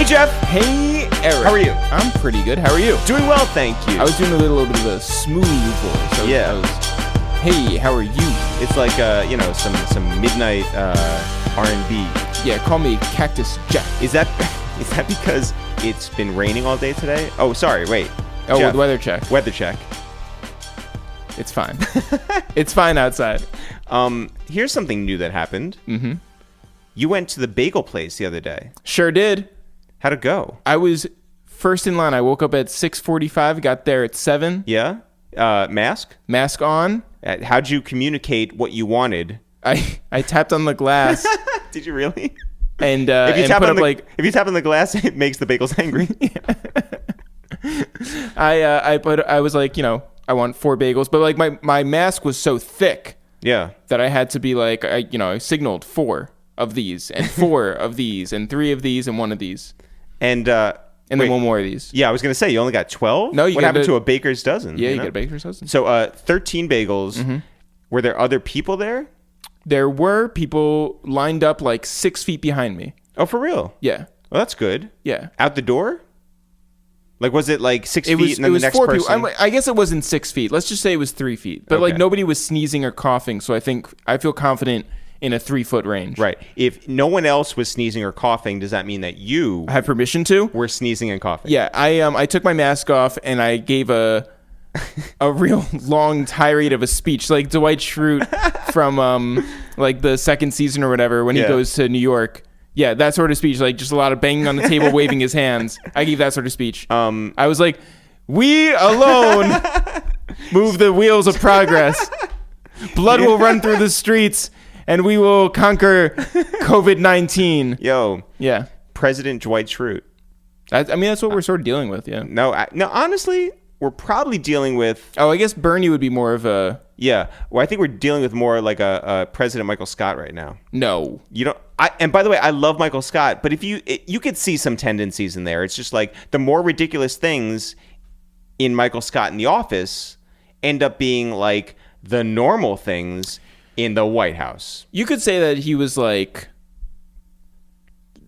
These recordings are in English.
Hey, Jeff. Hey, Eric. How are you? I'm pretty good. How are you? Doing well, thank you. I was doing a little bit of a smooth voice. Hey, how are you? It's like, some midnight R&B. Yeah, call me Cactus Jack. Is that because it's been raining all day today? Oh, sorry, wait. Oh, Jeff, with weather check. Weather check. It's fine. It's fine outside. Here's something new that happened. Mm-hmm. You went to the bagel place the other day. Sure did. How'd it go? I was first in line. I woke up at 6:45, got there at 7. Yeah? Mask on. How'd you communicate what you wanted? I tapped on the glass. Did you really? And if you tap on the glass, it makes the bagels angry. I was like, I want 4 bagels, but like my mask was so thick. Yeah. That I had to be like, I signaled 4 of these and 4 of these and 3 of these and 1 of these. And then 1 more of these. Yeah, I was going to say, you only got 12? No, what happened to a baker's dozen? Yeah, you get a baker's dozen. So 13 bagels. Mm-hmm. Were there other people there? There were people lined up like 6 feet behind me. Oh, for real? Yeah. Well, that's good. Yeah. Out the door? Like, was it like 6 feet and then it was the next 4 person? people. I guess it wasn't 6 feet. Let's just say it was 3 feet. But like nobody was sneezing or coughing, so I feel confident in a 3-foot range. Right. If no one else was sneezing or coughing, does that mean that you I have permission to? were sneezing and coughing? Yeah. I took my mask off and I gave a real long tirade of a speech, like Dwight Schrute from like the second season or whatever when he goes to New York. Yeah, that sort of speech, like just a lot of banging on the table, waving his hands. I gave that sort of speech. I was like, "We alone move the wheels of progress. Blood will run through the streets, and we will conquer COVID-19." Yo, yeah, President Dwight Schrute. That's what we're sort of dealing with. Yeah. No, honestly, we're probably dealing with. Oh, I guess Bernie would be more of a. Yeah, well, I think we're dealing with more like a President Michael Scott right now. No, you don't. And by the way, I love Michael Scott, but if you could see some tendencies in there. It's just like the more ridiculous things in Michael Scott in The Office end up being like the normal things in the White House. You could say that he was like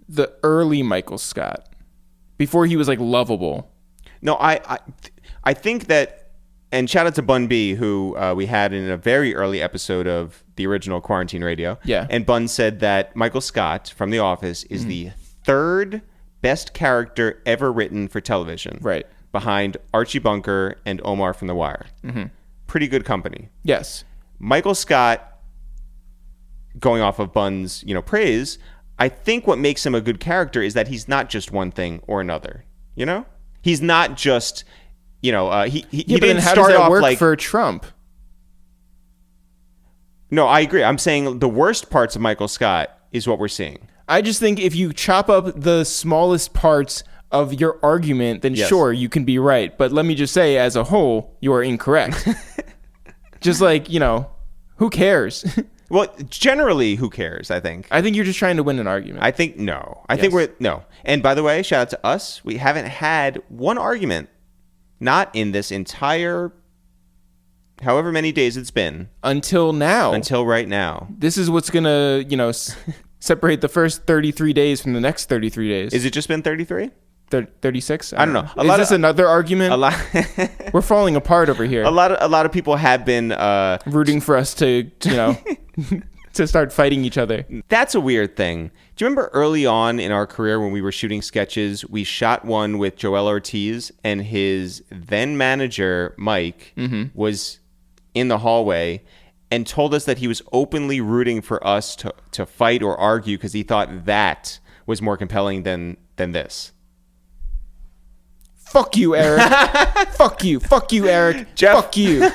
the early Michael Scott before he was like lovable. No, I think that. And shout out to Bun B, who we had in a very early episode of the original Quarantine Radio. Yeah. And Bun said that Michael Scott from The Office is the 3rd best character ever written for television. Right. Behind Archie Bunker and Omar from The Wire. Mm-hmm. Pretty good company. Yes. Michael Scott, going off of Bun's praise, I think what makes him a good character is that he's not just one thing or another. He's not just... he didn't start off like for Trump. No, I agree. I'm saying the worst parts of Michael Scott is what we're seeing. I just think if you chop up the smallest parts of your argument, then sure, you can be right. But let me just say, as a whole, you are incorrect. Just like, who cares? Well, generally, who cares, I think. I think you're just trying to win an argument. I think, no. I think no. And by the way, shout out to us. We haven't had one argument. Not in this entire, however many days it's been. Until now. Until right now. This is what's going to, separate the first 33 days from the next 33 days. Is it just been 33? 36? I don't know. Is this another argument? We're falling apart over here. A lot of people have been rooting for us to, to start fighting each other. That's a weird thing. Do you remember early on in our career when we were shooting sketches, we shot one with Joel Ortiz and his then manager, Mike, was in the hallway and told us that he was openly rooting for us to fight or argue because he thought that was more compelling than this. Fuck you, Eric. Fuck you. Fuck you, Eric. Jeff, fuck you.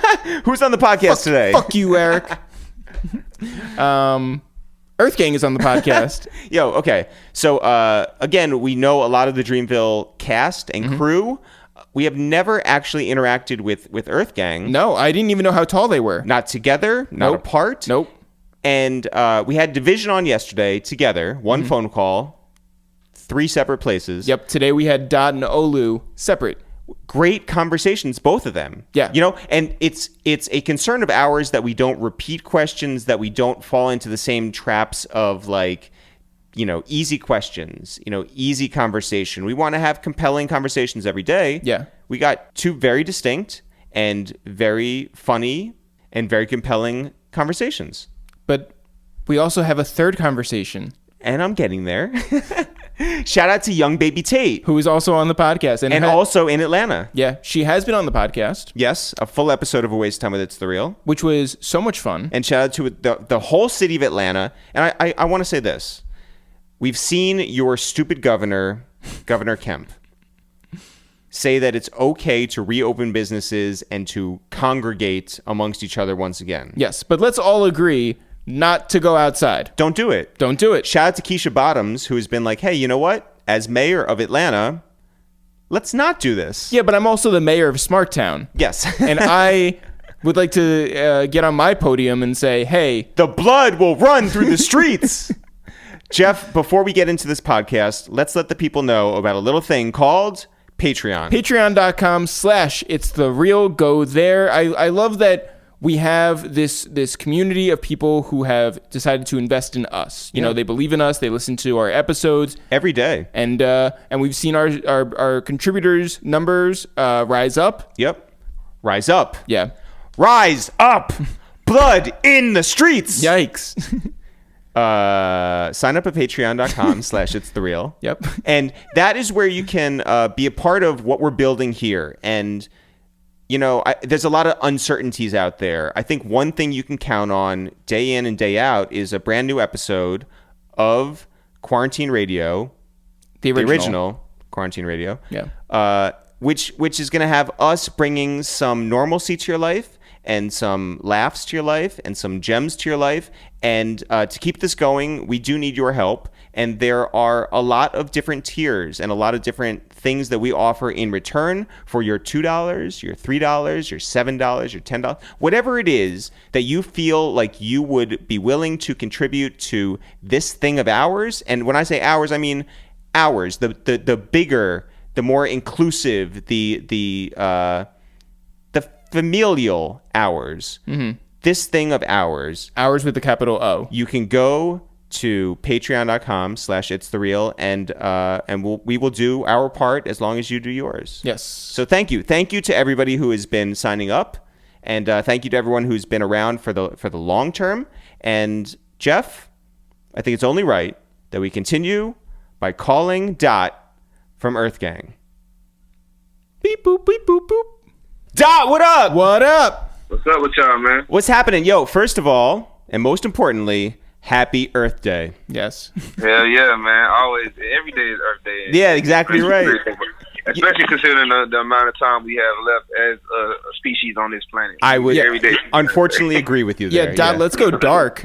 Who's on the podcast today? Fuck you, Eric. EarthGang is on the podcast. Yo, okay. So, again, we know a lot of the Dreamville cast and crew. We have never actually interacted with EarthGang. No, I didn't even know how tall they were. Not together, not apart. Nope. And we had Division on yesterday together, one phone call, 3 separate places. Yep, today we had Dot and Olu separate. Great conversations, both of them. Yeah. And it's a concern of ours that we don't repeat questions, that we don't fall into the same traps of like, easy questions, easy conversation. We want to have compelling conversations every day. Yeah. We got two very distinct and very funny and very compelling conversations. But we also have a third conversation. And I'm getting there. Shout out to Yung Baby Tate, who is also on the podcast. And also in Atlanta. Yeah, she has been on the podcast. Yes, a full episode of A Waste of Time with It's the Real. Which was so much fun. And shout out to the whole city of Atlanta. And I want to say this. We've seen your stupid Governor Kemp, say that it's okay to reopen businesses and to congregate amongst each other once again. Yes, but let's all agree not to go outside. Don't do it. Don't do it. Shout out to Keisha Bottoms, who has been like, hey, you know what? As mayor of Atlanta, let's not do this. Yeah, but I'm also the mayor of Smarttown. Yes. And I would like to get on my podium and say, hey, the blood will run through the streets. Jeff, before we get into this podcast, let's let the people know about a little thing called Patreon. Patreon.com/itsthereal. Go there. I love that we have this community of people who have decided to invest in us. You know, they believe in us. They listen to our episodes every day, and we've seen our contributors' numbers rise up. Yep, rise up. Yeah, rise up. Blood in the streets. Yikes. Sign up at patreon.com/itsthereal. Yep. And that is where you can be a part of what we're building here. And there's a lot of uncertainties out there. I think one thing you can count on day in and day out is a brand new episode of Quarantine Radio. The original Quarantine Radio. Yeah. Which is going to have us bringing some normalcy to your life and some laughs to your life and some gems to your life. And to keep this going, we do need your help. And there are a lot of different tiers and a lot of different things that we offer in return for your $2, your $3, your $7, your $10, whatever it is that you feel like you would be willing to contribute to this thing of ours. And when I say ours, I mean ours, the bigger, the more inclusive, the familial ours. Mm-hmm. This thing of ours. Ours with the capital O. You can go to patreon.com/itsthereal and we will do our part as long as you do yours. Yes. So thank you to everybody who has been signing up, and thank you to everyone who's been around for the long term. And Jeff, I think it's only right that we continue by calling Dot from EarthGang. Beep boop beep boop boop. Dot, what up? What up? What's up with y'all, man? What's happening? Yo, first of all, and most importantly, Happy Earth Day. Yes. Hell yeah, man. Always, every day is Earth Day. Yeah, exactly right. Especially considering the amount of time we have left as a species on this planet. I would every day. Unfortunately agree with you there. Yeah, Dot, let's go dark.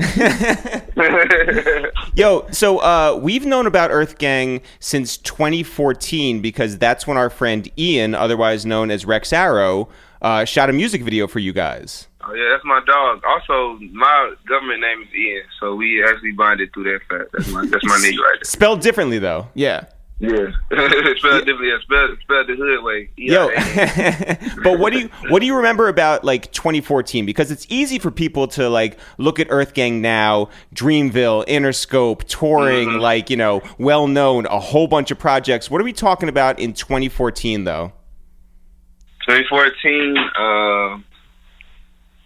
Yo, so we've known about EarthGang since 2014 because that's when our friend Ian, otherwise known as Rex Arrow, shot a music video for you guys. Oh, yeah, that's my dog. Also, my government name is Ian, so we actually bonded through that fact. That's my nigga right there. Spelled differently, though. Yeah. Yeah. Spelled differently. Spelled the hood way. Yo, but what do you remember about, like, 2014? Because it's easy for people to, like, look at EarthGang now, Dreamville, Interscope, touring, like, well-known, a whole bunch of projects. What are we talking about in 2014, though? 2014,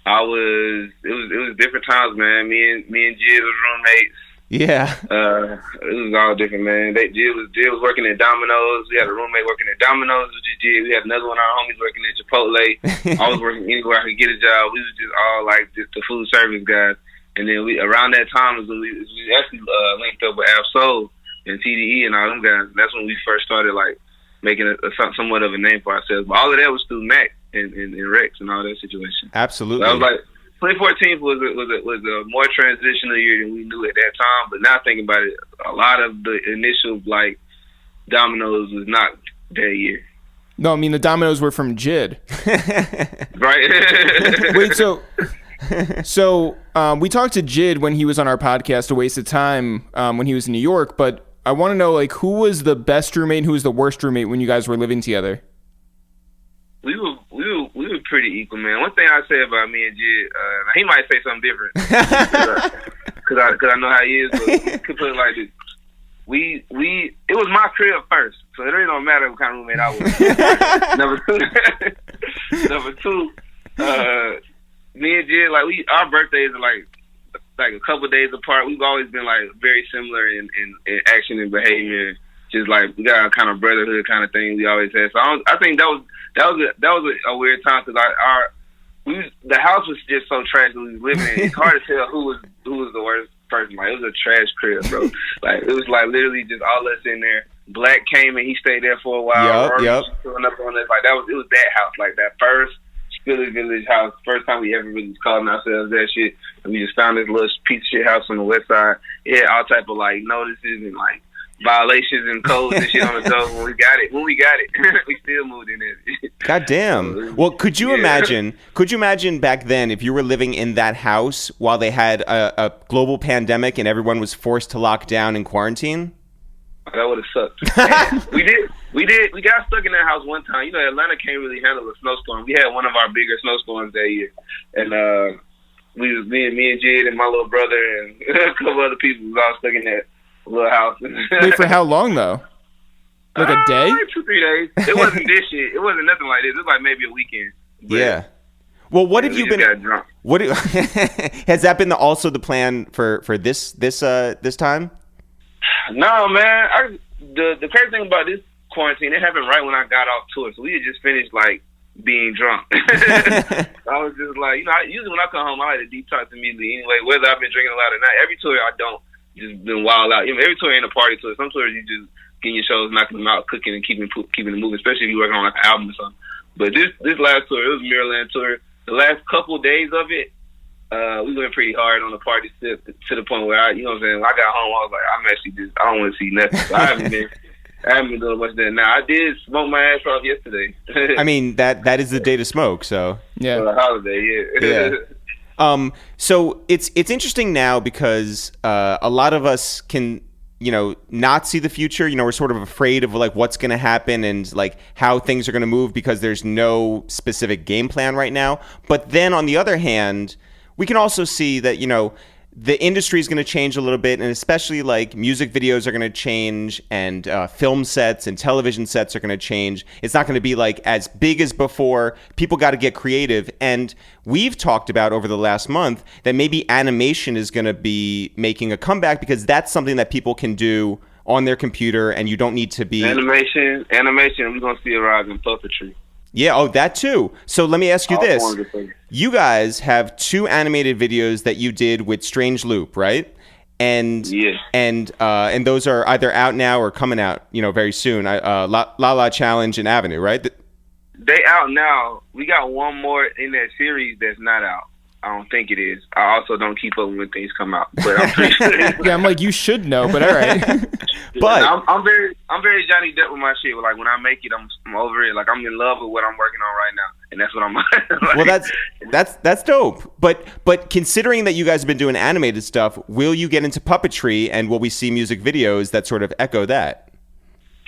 it was different times, man. Me and Jid was roommates. Yeah. It was all different, man. Jid was working at Domino's. We had a roommate working at Domino's, which is Jid. We had another one of our homies working at Chipotle. I was working anywhere I could get a job. We was just all like just the food service guys. And then around that time was when we actually linked up with Absol and TDE and all them guys. And that's when we first started like making somewhat of a name for ourselves. But all of that was through Mac and Rex and all that situation. Absolutely. So I was like, 2014 was a more transitional year than we knew at that time. But now thinking about it, a lot of the initial like dominoes was not that year. No, I mean the dominoes were from Jid. Right. Wait, so we talked to Jid when he was on our podcast, A Waste of Time, when he was in New York. But I want to know, like, who was the best roommate and who was the worst roommate when you guys were living together? We were pretty equal, man. One thing I say about me and Jid, he might say something different, because I know how he is. But we could put it like this: it was my crib first, so it really don't matter what kind of roommate I was. Number two, me and Jid, like our birthdays are like a couple of days apart. We've always been like very similar in action and behavior. Just like we got a kind of brotherhood kind of thing we always had. So I think that was a weird time because the house was just so trash that we was living in. It's hard to tell who was the worst person. Like, it was a trash crib, bro. Like, it was like literally just all us in there. Black came and he stayed there for a while. Yep. Filling up on us. Like, it was that house. Like, that first Spill Vill house. First time we ever really was calling ourselves that shit. And we just found this little piece of shit house on the west side. It had all type of like notices and like violations and codes and shit on the door. When we got it, we still moved in there. God damn. Well, could you imagine back then if you were living in that house while they had a global pandemic and everyone was forced to lock down and quarantine? That would have sucked. We got stuck in that house one time. You know, Atlanta can't really handle a snowstorm. We had one of our bigger snowstorms that year. And me and J.I.D and my little brother and a couple other people was all stuck in that little house. Wait, for how long though? Like a day? Like 2-3 days. It wasn't this shit. It wasn't nothing like this. It was like maybe a weekend. But yeah. Well, what have you been? Got drunk. Has that been also the plan for this time? No, man. The crazy thing about this quarantine, it happened right when I got off tour, so we had just finished like being drunk. I was just like, usually when I come home, I like to detox immediately anyway, whether I've been drinking a lot or not. Every tour I don't. Just been wild out. Every tour ain't a party tour. Some tours you just getting your shows, knocking them out, cooking and keeping it moving, especially if you're working on like an album or something. But this last tour, it was Maryland tour. The last couple of days of it, we went pretty hard on the party to the point where I got home, I was like, I don't want to see nothing. So I haven't been doing much of that now. I did smoke my ass off yesterday. I mean, that is the day to smoke, so. Yeah. For the holiday, yeah. So it's interesting now because a lot of us can, not see the future. We're sort of afraid of like what's going to happen and like how things are going to move because there's no specific game plan right now. But then on the other hand, we can also see that, the industry is going to change a little bit, and especially like music videos are going to change, and film sets and television sets are going to change. It's not going to be like as big as before. People got to get creative, and we've talked about over the last month that maybe animation is going to be making a comeback because that's something that people can do on their computer, and you don't need to be animation. We're going to see a rise in puppetry. Yeah, that too. So let me ask you this. You guys have 2 animated videos that you did with Strange Loop, right? And yeah. And those are either out now or coming out, very soon. La La Challenge and Avenue, right? They out now. We got one more in that series that's not out. I don't think it is. I also don't keep up when things come out, but I'm pretty sure. Yeah, I'm like, you should know, but all right. But I'm very Johnny Depp with my shit. Like when I make it, I'm over it. Like I'm in love with what I'm working on right now, and that's what I'm. Like, well, that's dope. But considering that you guys have been doing animated stuff, will you get into puppetry, and will we see music videos that sort of echo that?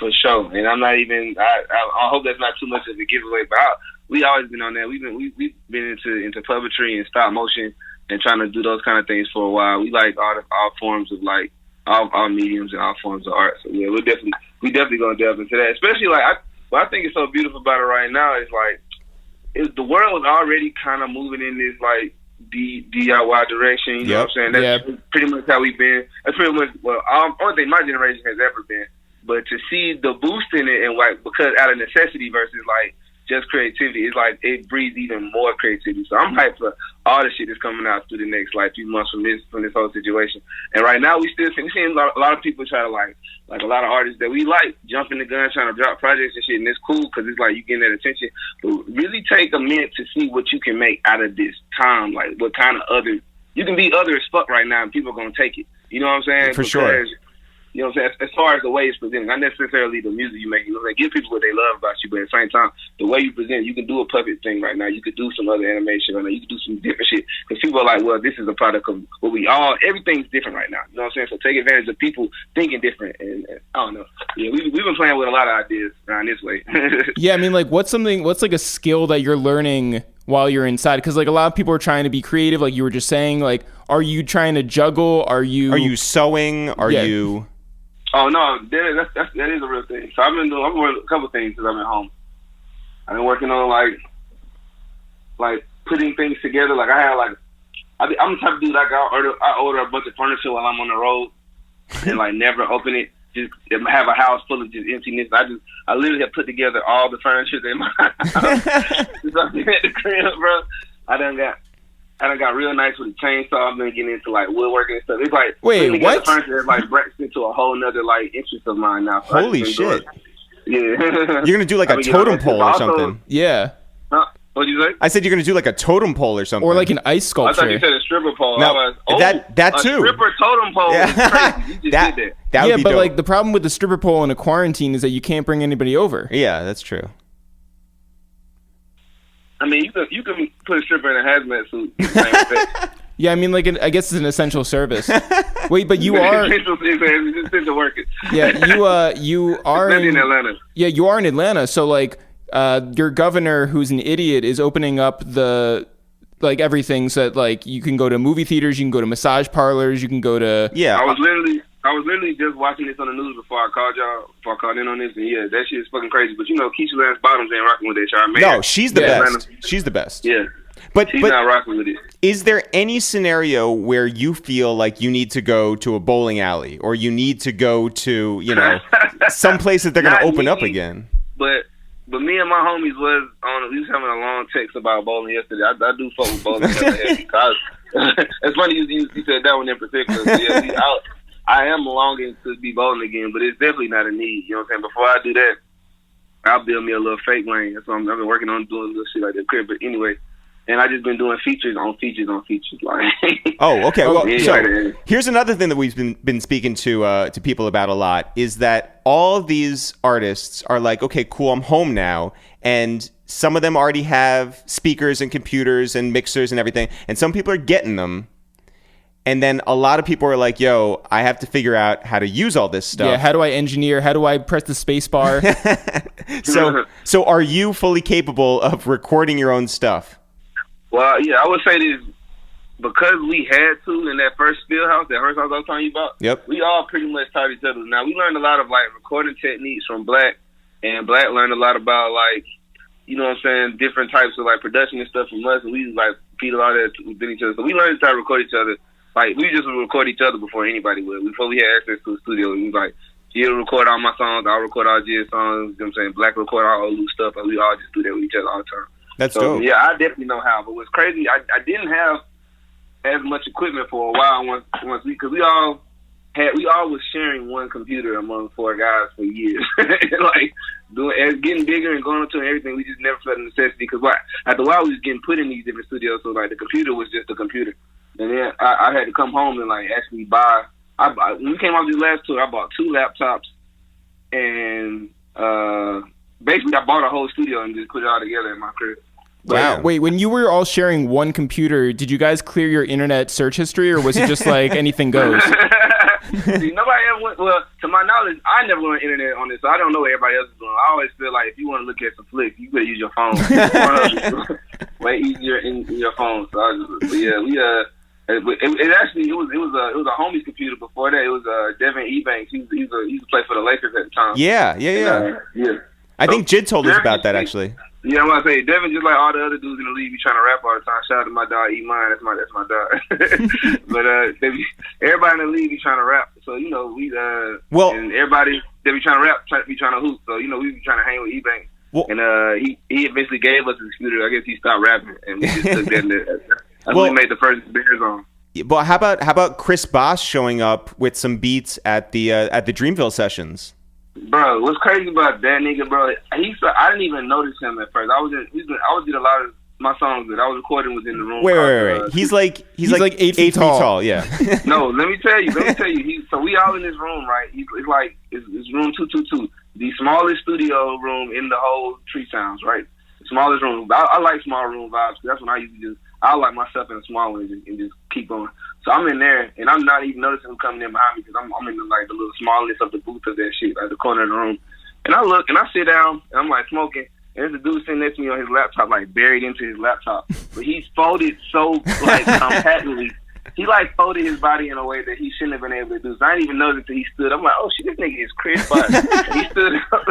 For sure, and I'm not even. I hope that's not too much of a giveaway, but we always been on that. We've been into puppetry and stop motion and trying to do those kind of things for a while. We like all forms of like all mediums and all forms of art. So yeah, we definitely gonna delve into that. Especially like what I think is so beautiful about it right now is like the world is already kind of moving in this like DIY direction. You know what I'm saying? That's pretty much how we've been. That's pretty much I don't think my generation has ever been. But to see the boost in it and like because out of necessity versus like just creativity, it's like it breeds even more creativity. So I'm hyped for all the shit that's coming out through the next like few months from this whole situation. And right now we still seeing a lot of people try to like a lot of artists that we like jumping the gun trying to drop projects and shit, and it's cool because it's like you getting that attention. But really take a minute to see what you can make out of this time. Like what kind of other you can be other as fuck right now, and people are gonna take it. You know what I'm saying? For sure. You know what I'm saying? As far as the way it's presented, not necessarily the music you make. Give people what they love about you, but at the same time, the way you present, you can do a puppet thing right now. You could do some other animation right now. You could do some different shit. Because people are like, well, this is a product of what everything's different right now. You know what I'm saying? So take advantage of people thinking different. And I don't know. Yeah, we've been playing with a lot of ideas around this way. Yeah, I mean, like, what's like a skill that you're learning while you're inside? Because like a lot of people are trying to be creative, like you were just saying. Like, are you trying to juggle? Are you sewing? Are you... Oh no, that is a real thing. So I'm doing a couple things since I'm at home. I've been working on like putting things together. Like I have I'm the type of dude like I order a bunch of furniture while I'm on the road and like never open it. Just have a house full of just emptiness. I literally have put together all the furniture in my house. Since I've been at the crib, bro. I done got real nice with a chainsaw. I've been getting into like woodworking and stuff. It's like wait, what? Furniture is like breaks into a whole nother like interest of mine now. So holy shit! Yeah, you're gonna do like a totem pole or something. Yeah. What'd you say? I said you're gonna do like a totem pole or something, or like an ice sculpture. I thought you said a stripper pole. No, that too. A stripper totem pole. Yeah. Is crazy. You just did that. That would be but dope. like the problem with the stripper pole in a quarantine is that you can't bring anybody over. Yeah, that's true. I mean, you can put a stripper in a hazmat suit. Yeah, I mean, like I guess it's an essential service. Wait, but you are it's essential workers. Yeah, you are in Atlanta. Yeah, you are in Atlanta. So like, your governor, who's an idiot, is opening up the like everything so that like you can go to movie theaters, you can go to massage parlors, you can go to. Yeah, I was literally just watching this on the news before I called in on this, and yeah, that shit is fucking crazy. But you know, Keisha Lance Bottoms ain't rocking with that, man. No, she's the best. She's the best. Yeah. But she's not rocking with it. Is there any scenario where you feel like you need to go to a bowling alley or you need to go to, you know, some place that they're going to open up again? But me and my homies we was having a long text about bowling yesterday. I do fuck with bowling. It's funny you said that one in particular. So yeah, I am longing to be bowling again, but it's definitely not a need. You know what I'm saying? Before I do that, I'll build me a little fake lane. That's what I've been working on, doing little shit like that crib. But anyway. And I just been doing features on features on features. Like, oh, okay. Well, yeah, so here's another thing that we've been speaking to people about a lot is that all of these artists are like, okay, cool, I'm home now, and some of them already have speakers and computers and mixers and everything, and some people are getting them, and then a lot of people are like, yo, I have to figure out how to use all this stuff. Yeah, how do I engineer? How do I press the space bar? So are you fully capable of recording your own stuff? Well, yeah, I would say this, because we had to in that first Spill house, that first house I was telling you about. Yep. We all pretty much taught each other. Now, we learned a lot of, like, recording techniques from Black, and Black learned a lot about, like, you know what I'm saying, different types of, like, production and stuff from us, and we, like, feed a lot of that within each other. So we learned how to record each other. Like, we just would record each other before anybody would. Before we had access to a studio, we was like, Jill record all my songs, I'll record all Jill's songs, you know what I'm saying, Black record all Olu stuff, and we all just do that with each other all the time. That's so, dope. Yeah, I definitely know how. But what's crazy, I didn't have as much equipment for a while once because we all was sharing one computer among 4 guys for years. Like getting bigger and going up to everything, we just never felt a necessity because after a while we was getting put in these different studios, so like the computer was just a computer. And then I had to come home and like actually buy. When we came off this last tour, I bought 2 laptops and basically I bought a whole studio and just put it all together in my crib. Wow. Wait, when you were all sharing one computer, did you guys clear your internet search history, or was it just like anything goes? See, nobody ever went, well, to my knowledge, I never went on the internet on this, so I don't know what everybody else is doing. I always feel like if you want to look at some flicks, you better use your phone. Way easier in your phone. So it was a homie's computer before that. It was Devin Ebanks. He used to play for the Lakers at the time. Yeah. I think Jid told us about that actually. Yeah, I'm gonna say Devin, just like all the other dudes in the league, be trying to rap all the time. Shout out to my dog E Mine, that's my dog. But everybody in the league be trying to rap. So you know and everybody they be trying to rap, be trying to hoop. So you know we be trying to hang with E-Bank. And he eventually gave us his computer. I guess he stopped rapping, and we just took that. That's when we made the first Bears on. But how about Chris Bosh showing up with some beats at the Dreamville sessions? Bro, what's crazy about that nigga, bro? I didn't even notice him at first. I was in a lot of my songs that I was recording was in the room. Wait. He's like 8 feet tall. Yeah. No, let me tell you. So we all in this room, right? It's room 222, the smallest studio room in the whole Tree Sounds, right? The smallest room. I like small room vibes. That's when I like myself in a small one and just keep going. So I'm in there, and I'm not even noticing who coming in behind me because I'm in the little smallness of the booth of that shit, like the corner of the room. And I look, and I sit down, and I'm like smoking, and there's a dude sitting next to me on his laptop, like buried into his laptop. But he's folded so like compactly he like folded his body in a way that he shouldn't have been able to do. So I didn't even notice until he stood. I'm like, oh shit, this nigga is Chris. He stood up.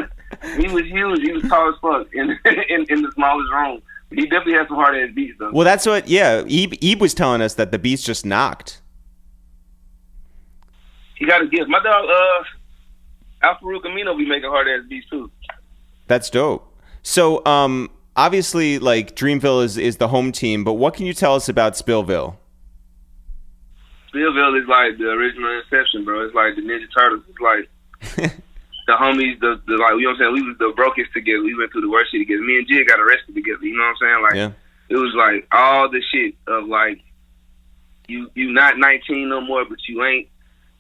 He was huge. He was tall as fuck in the smallest room. He definitely had some hard ass beats though. Well, that's what. Yeah, Ebe was telling us that the beats just knocked. He got a gift. My dog, Alfarouk Amino, be making hard ass beats too. That's dope. So, obviously, like Dreamville is the home team, but what can you tell us about Spill Vill? Spill Vill is like the original Inception, bro. It's like the Ninja Turtles. It's like the homies, the like, you know what I'm saying? We was the brokest together. We went through the worst shit together. Me and Jid got arrested together. You know what I'm saying? Like, It was like all the shit of like you not 19 no more, but you ain't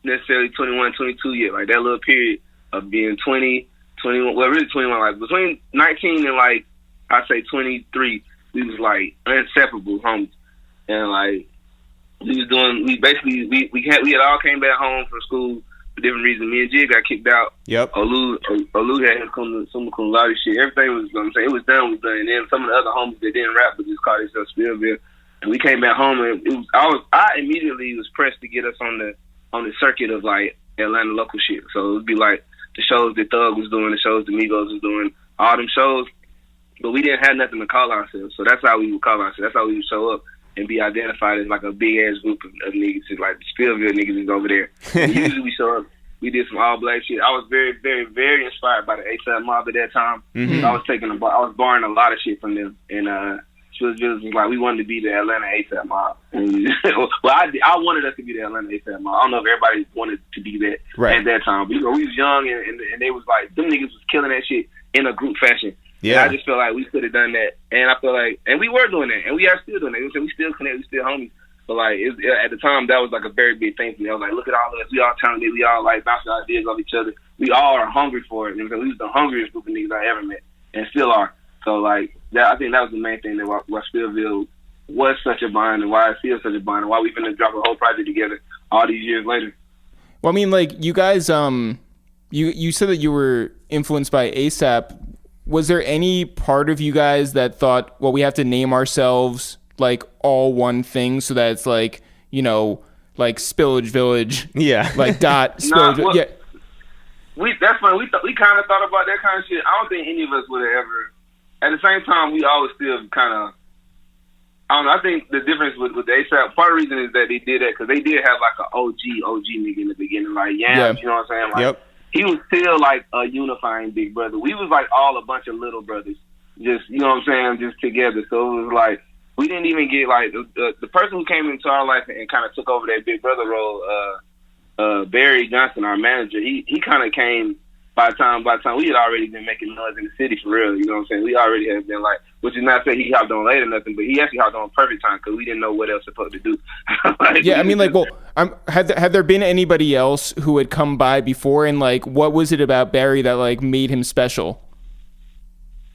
necessarily 21, 22 yet. Like that little period of being 20, 21. Well, really 21. Like between 19 and like I say 23, we was like inseparable homies, and like we had all came back home from school for different reasons. Me and Jig got kicked out. Yep. Olu had his some cum laude shit. Everything was, you know what I'm saying, it was done. And then some of the other homies that didn't rap but just called themselves Spill Vill. And we came back home, and I immediately was pressed to get us on the circuit of like Atlanta local shit. So it would be like the shows that Thug was doing, the shows that Migos was doing, all them shows. But we didn't have nothing to call ourselves, so that's how we would call ourselves. That's how we would show up and be identified as like a big ass group of niggas. It's like the Spillville niggas is over there. And usually we show up. We did some all black shit. I was very, very, very inspired by the ASAP mob at that time. Mm-hmm. I was borrowing a lot of shit from them, and Spillville was like we wanted to be the Atlanta ASAP mob. And, well, I wanted us to be the Atlanta ASAP mob. I don't know if everybody wanted to be that at that time, but we was young, and they was like them niggas was killing that shit in a group fashion. Yeah, and I just feel like we could have done that, and I feel like, and we were doing that, and we are still doing that. We still connect, we still homies. But like at the time, that was like a very big thing for me. I was like, look at all of us, we all talented, we all like bouncing ideas off each other. We all are hungry for it. And we was the hungriest group of niggas I ever met, and still are. So like that, I think that was the main thing that why Spillville was such a bond, and why it feels such a bond, and why we finna drop a whole project together all these years later. Well, I mean, like you guys, you said that you were influenced by ASAP. Was there any part of you guys that thought, well, we have to name ourselves like all one thing so that it's like, you know, like Spillage Village, like dot Spillage, yeah. That's funny. We kind of thought about that kind of shit. I don't think any of us would have ever. At the same time, we always still kind of. I don't know. I think the difference with the ASAP, part of the reason is that they did that because they did have like an OG nigga in the beginning, like Yams. You know what I'm saying? Like, he was still like a unifying big brother. We was like all a bunch of little brothers, just, you know what I'm saying, just together. So it was like we didn't even get like the person who came into our life and kind of took over that big brother role. Barry Johnson, our manager, he kind of came by the time we had already been making noise in the city for real. You know what I'm saying? We already had been like, which is not saying he hopped on late or nothing, but he actually hopped on perfect time because we didn't know what else supposed to do. Like, yeah, I mean, like, well, had there been anybody else who had come by before, and like, what was it about Barry that like made him special?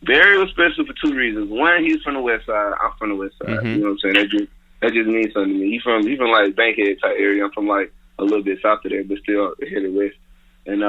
Barry was special for two reasons. One, he's from the West Side. I'm from the West Side. Mm-hmm. You know what I'm saying? That just means something to me. He's from like Bankhead type area. I'm from like a little bit south of there, but still here to West. And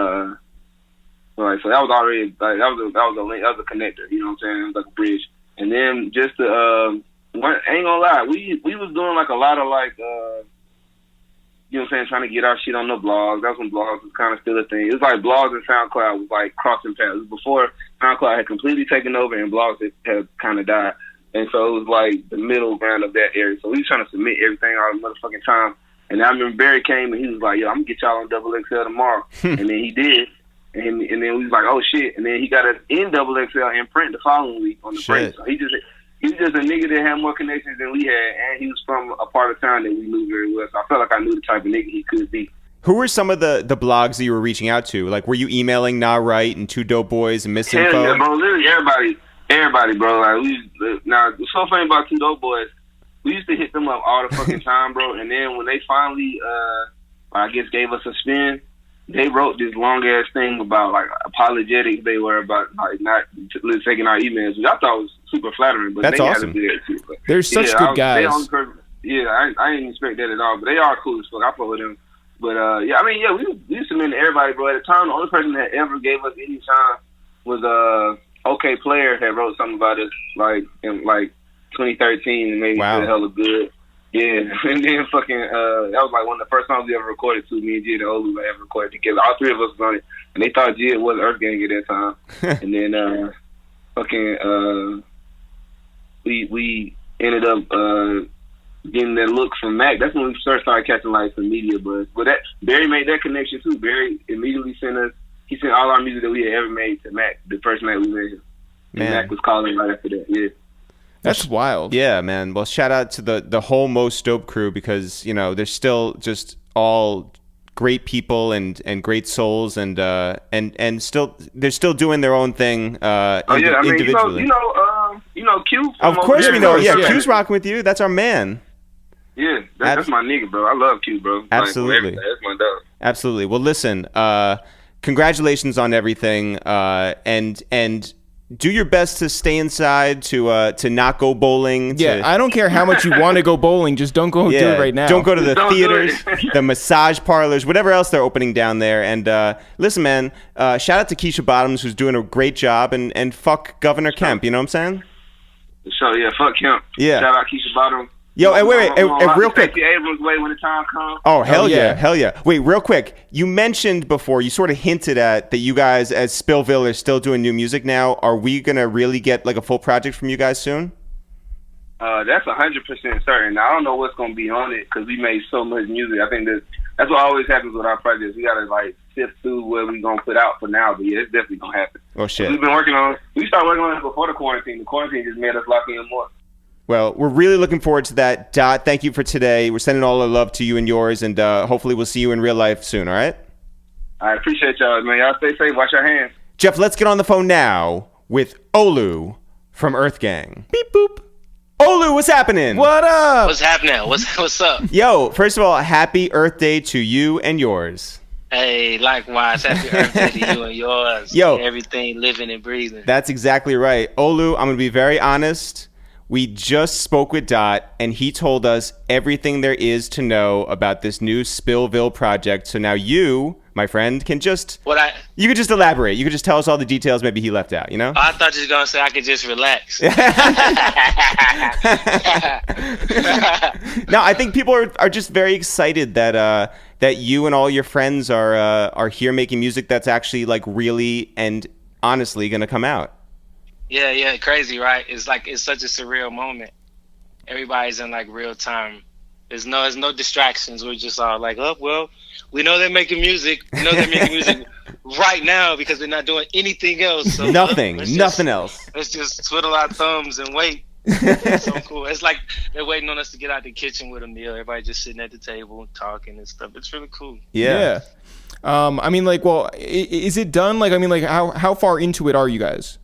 right, so that was already like that was a link, that was a connector. You know what I'm saying? It was like a bridge. And then just to I ain't gonna lie, we was doing like a lot of like you know what I'm saying, trying to get our shit on the blogs. That's when blogs was kind of still a thing. It was like blogs and SoundCloud was like crossing paths. It was before SoundCloud had completely taken over and blogs had kind of died. And so it was like the middle ground of that area. So we was trying to submit everything all the motherfucking time. And I remember Barry came and he was like, yo, I'm gonna get y'all on XXL tomorrow. And then he did. And then we was like, oh shit. And then he got us in XXL in print the following week on the break. So he was just a nigga that had more connections than we had, and he was from a part of town that we knew very well. So I felt like I knew the type of nigga he could be. Who were some of the blogs that you were reaching out to? Like, were you emailing Nah Right and Two Dope Boys and Misinfo? Yeah, bro. Literally everybody, bro. Like now, what's so funny about Two Dope Boys, we used to hit them up all the fucking time, bro. And then when they finally, I guess, gave us a spin, they wrote this long ass thing about like apologetics they were about, like not taking our emails, which I thought was super flattering. But that's they awesome. Had to do that too. But, they're such good guys. I didn't expect that at all. But they are cool as fuck. I fuck with them. But we submitted everybody, bro. At the time, the only person that ever gave us any time was OK Player had wrote something about us like in like 2013 and maybe hella good. Yeah, and then fucking that was like one of the first songs we ever recorded too. Me and J.I.D and Olu ever recorded together. All three of us was on it, and they thought J.I.D was EarthGang at that time. And then fucking we ended up getting that look from Mac. That's when we first started catching like some media buzz. But that Barry made that connection too. Barry immediately sent us. He sent all our music that we had ever made to Mac the first night we met him. And Mac was calling right after that. Yeah. That's wild. Yeah, man. Well, shout out to the whole Most Dope crew because, you know, they're still just all great people and great souls and still they're still doing their own thing individually. You know Q. Of course we know. Yeah, Q's rocking with you. That's our man. Yeah, that's my nigga, bro. I love Q, bro. Absolutely. Like, that's my dog. Absolutely. Well, listen, congratulations on everything and do your best to stay inside, to not go bowling. I don't care how much you want to go bowling. Just don't go do it right now. Don't go to the theaters, the massage parlors, whatever else they're opening down there. And listen, man, shout out to Keisha Bottoms, who's doing a great job. And fuck Governor Kemp, you know what I'm saying? So, yeah, fuck Kemp. Yeah. Shout out Keisha Bottoms. Yo, and wait, real quick. Abrams way when the time comes. Oh, hell yeah. Wait, real quick. You mentioned before, you sort of hinted at that you guys, as Spill Vill, are still doing new music now. Are we going to really get like a full project from you guys soon? That's 100% certain. I don't know what's going to be on it because we made so much music. I think that's what always happens with our projects. We got to like sift through what we're going to put out for now. But yeah, it's definitely going to happen. Oh, shit. We started working on it before the quarantine. The quarantine just made us lock in more. Well, we're really looking forward to that. Dot, thank you for today. We're sending all our love to you and yours, and hopefully we'll see you in real life soon, all right? I appreciate y'all, man. Y'all stay safe. Wash your hands. Jeff, let's get on the phone now with Olu from EarthGang. Beep, boop. Olu, what's happening? What up? What's happening? What's up? Yo, first of all, happy Earth Day to you and yours. Hey, likewise. Happy Earth Day to you and yours. Yo. And everything living and breathing. That's exactly right. Olu, I'm going to be very honest. We just spoke with Dot, and he told us everything there is to know about this new Spill Vill project. So now you, my friend, can just... You could just elaborate. You could just tell us all the details maybe he left out, you know? I thought you were going to say I could just relax. No, I think people are just very excited that you and all your friends are here making music that's actually like really and honestly going to come out. Yeah, crazy, right? It's such a surreal moment. Everybody's in like real time. There's no distractions. We're just all like, oh, well, we know they're making music. We know they're making music right now because they're not doing anything else. So nothing else. Let's just twiddle our thumbs and wait. It's so cool. It's like they're waiting on us to get out the kitchen with a meal. Everybody just sitting at the table talking and stuff. It's really cool. Yeah. I mean, like, well, is it done? Like, I mean, like, how far into it are you guys?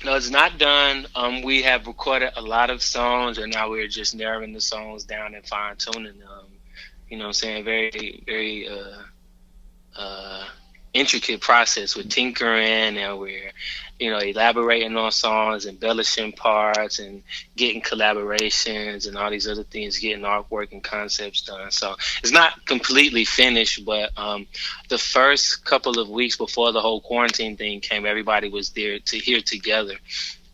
No, it's not done. We have recorded a lot of songs, and now we're just narrowing the songs down and fine-tuning them. You know what I'm saying? Very, very intricate process with tinkering, and we're, elaborating on songs, embellishing parts, and getting collaborations and all these other things, getting artwork and concepts done. So it's not completely finished, but the first couple of weeks before the whole quarantine thing came, everybody was there to hear together.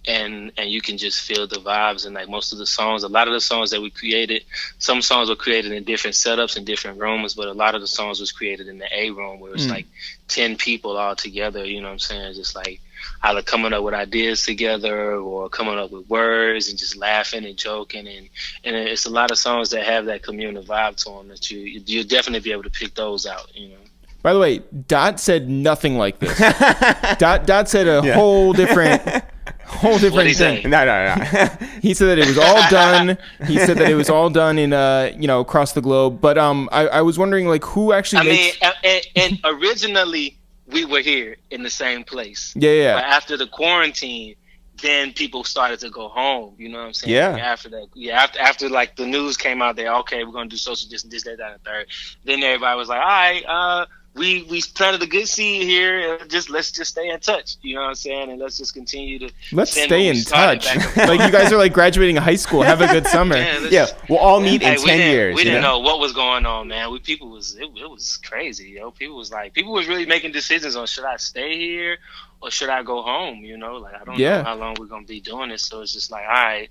And you can just feel the vibes. And like most of the songs, a lot of the songs that we created, some songs were created in different setups in different rooms, but a lot of the songs was created in the A room where it's like 10 people all together, you know what I'm saying? Just like either coming up with ideas together or coming up with words and just laughing and joking. And it's a lot of songs that have that communal vibe to them that you'll definitely be able to pick those out, you know. By the way, Dot said nothing like this. Dot said a whole different thing. No. He said that it was all done. He said that it was all done in across the globe. But I was wondering like who actually and originally we were here in the same place. Yeah. But after the quarantine, then people started to go home. You know what I'm saying? Yeah. After that, after like the news came out there, okay, we're gonna do social distance, this, that, and the third. Then everybody was like, all right, we planted a good seed here. Let's just stay in touch. You know what I'm saying? And let's just continue to stay in touch. Like you guys are like graduating high school. Have a good summer. We'll all meet in 10 years. We didn't know what was going on, man. It was crazy, yo. People was really making decisions on should I stay here or should I go home? You know, like I don't know how long we're gonna be doing this. So it's just like, all right,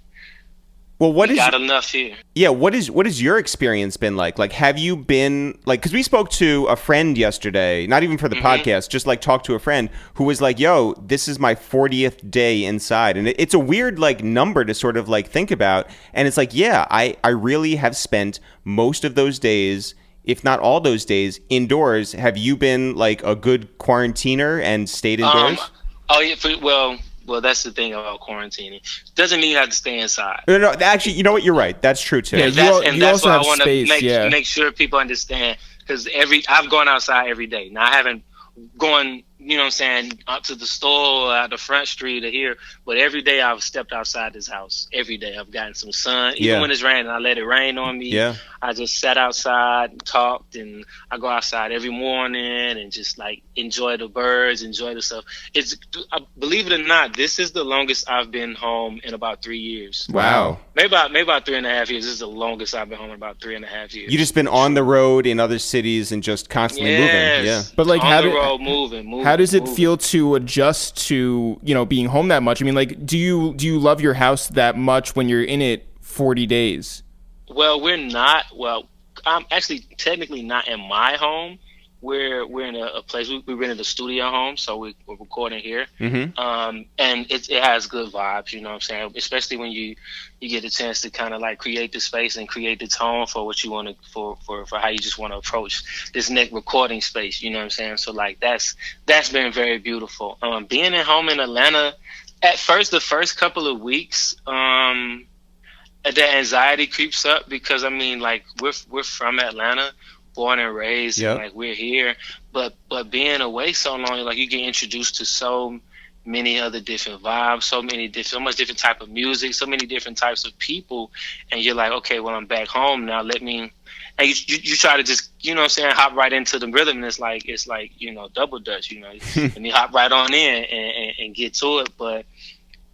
Well, we got enough here. Yeah, what is your experience been like? Like, have you been like? Because we spoke to a friend yesterday, not even for the podcast, just like talked to a friend who was like, "Yo, this is my 40th day inside," and it's a weird like number to sort of like think about. And it's like, yeah, I really have spent most of those days, if not all those days, indoors. Have you been like a good quarantiner and stayed indoors? Well, that's the thing about quarantining. Doesn't mean you have to stay inside. No, actually, you know what? You're right. That's true too. Yeah, you also have space. Make sure people understand, because I've gone outside every day. Now I haven't gone, you know what I'm saying, up to the store or out the front street or here, but every day I've stepped outside this house. Every day I've gotten some sun. Even when it's raining, I let it rain on me. Yeah. I just sat outside and talked, and I go outside every morning and just like enjoy the birds, enjoy the stuff. Believe it or not, this is the longest I've been home in about 3 years. Wow. Maybe about 3.5 years. This is the longest I've been home in about 3.5 years. You just been on the road in other cities and just constantly moving. Yeah. But like, moving. How does it feel to adjust to, you know, being home that much? I mean, like, do you love your house that much when you're in it 40 days? Well, we're not. Well, I'm actually technically not in my home. We're in a place. We rented a studio home, so we're recording here. And it has good vibes. You know what I'm saying? Especially when you get a chance to kind of like create the space and create the tone for what you want to for how you just want to approach this next recording space. You know what I'm saying? So like that's been very beautiful. Being at home in Atlanta, at first, the first couple of weeks, the anxiety creeps up, because I mean, like, we're from Atlanta, born and raised, and like we're here, but being away so long, like, you get introduced to so many other different vibes, so much different type of music, so many different types of people, and you're like, okay, well, I'm back home now. And you try to just, you know what I'm saying, hop right into the rhythm, and it's like, you know, double dutch, you know, and you hop right on in and get to it, but.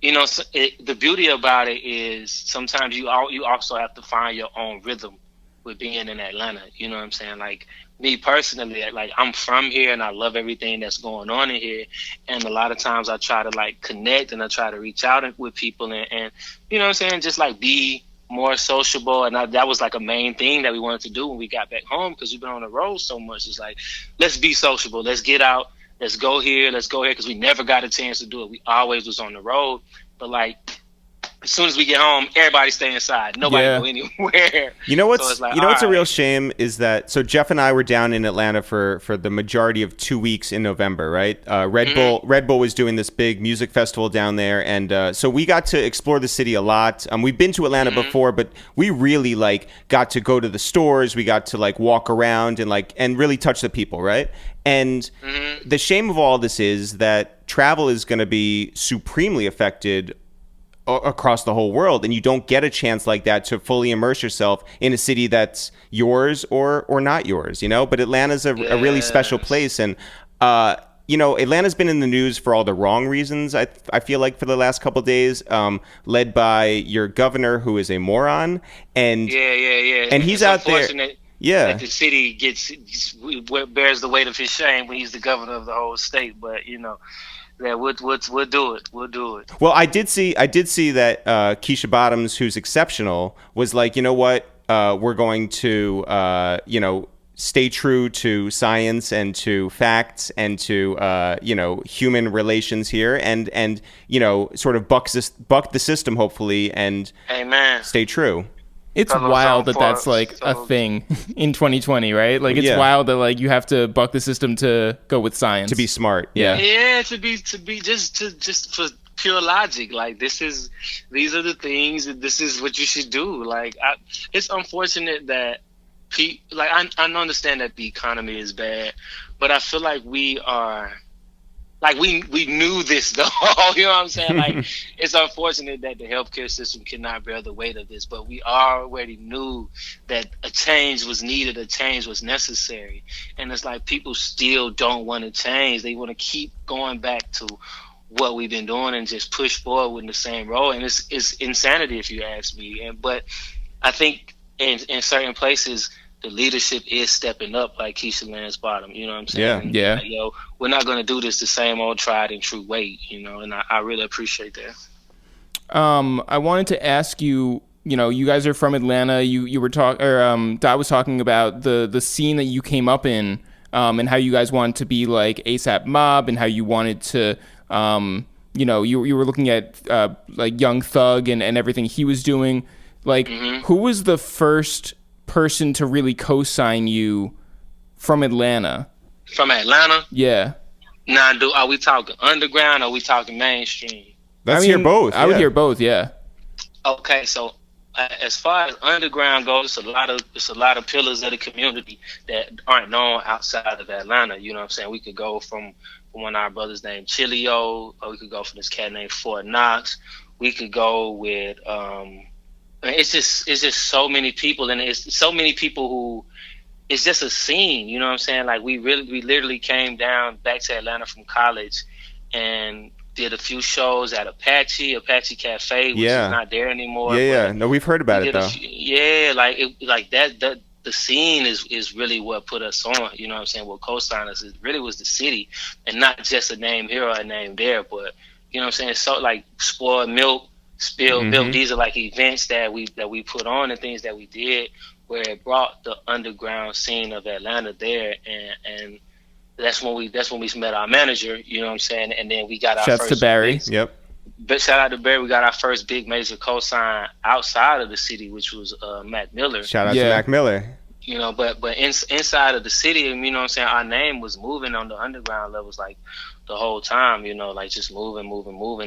You know, the beauty about it is sometimes you also have to find your own rhythm with being in Atlanta. You know what I'm saying? Like, me personally, like, I'm from here and I love everything that's going on in here. And a lot of times I try to like connect and I try to reach out with people and you know what I'm saying? Just like be more sociable. And that was like a main thing that we wanted to do when we got back home, because we've been on the road so much. It's like, let's be sociable. Let's get out. Let's go here, because we never got a chance to do it. We always was on the road. But, like, as soon as we get home, everybody stay inside. Nobody go anywhere. You know what's what's a real shame is that, so Jeff and I were down in Atlanta for the majority of 2 weeks in November, right? Red Bull was doing this big music festival down there, and so we got to explore the city a lot. We've been to Atlanta before, but we really like got to go to the stores. We got to like walk around and really touch the people, right? And the shame of all this is that travel is going to be supremely affected across the whole world, and you don't get a chance like that to fully immerse yourself in a city that's yours or not yours, you know? But Atlanta's a really special place, and you know, Atlanta's been in the news for all the wrong reasons, I feel like, for the last couple of days, led by your governor, who is a moron, and and he's out there. That the city bears the weight of his shame when he's the governor of the whole state. But you know, we'll do it. We'll do it. Well, I did see that Keisha Bottoms, who's exceptional, was like, you know what, we're going to you know, stay true to science and to facts and to you know, human relations here, and you know, sort of buck the system, hopefully, and stay true. It's wild that that's like a thing in 2020, right? Like, it's wild that like you have to buck the system to go with science, to be smart. To be just for pure logic. Like, these are the things, this is what you should do. Like, it's unfortunate that I understand that the economy is bad, but I feel like we are. Like, we knew this, though. You know what I'm saying? Like, it's unfortunate that the healthcare system cannot bear the weight of this, but we already knew that a change was needed, a change was necessary. And it's like people still don't want to change. They want to keep going back to what we've been doing and just push forward in the same road. And it's insanity, if you ask me. But I think in certain places, the leadership is stepping up, like Keisha Lance Bottom. You know what I'm saying? Yeah. Like, yo, we're not going to do this the same old tried and true way, you know, and I really appreciate that. I wanted to ask you, you guys are from Atlanta. You were Dot was talking about the scene that you came up in, and how you guys wanted to be like ASAP Mob, and how you wanted to, you were looking at like Young Thug and everything he was doing. Like, who was the first person to really co-sign you from Atlanta? From Atlanta? Yeah. Now, are we talking underground or are we talking mainstream? Let's hear both. I would hear both, yeah. Okay, so as far as underground goes, it's a lot of pillars of the community that aren't known outside of Atlanta. You know what I'm saying? We could go from one of our brothers named Chilio, or we could go from this cat named Fort Knox. We could go with it's just so many people, and it's so many people who it's just a scene. You know what I'm saying? Like we literally came down back to Atlanta from college and did a few shows at Apache Cafe, which is not there anymore. Yeah. No, we've heard about it though. The scene is really what put us on. You know what I'm saying? What co-signed us, it really was the city, and not just a name here or a name there, but you know what I'm saying? So like Spoiled Milk, Spill Vill, these are like events that we put on and things that we did where it brought the underground scene of Atlanta there, and that's when we met our manager, you know what I'm saying, and then we got our Shouts first to Barry. Yep. But shout out to Barry. We got our first big major cosign outside of the city, which was Mac Miller. Shout out to Mac Miller. You know, but inside of the city, you know what I'm saying, our name was moving on the underground levels like the whole time, you know, like just moving.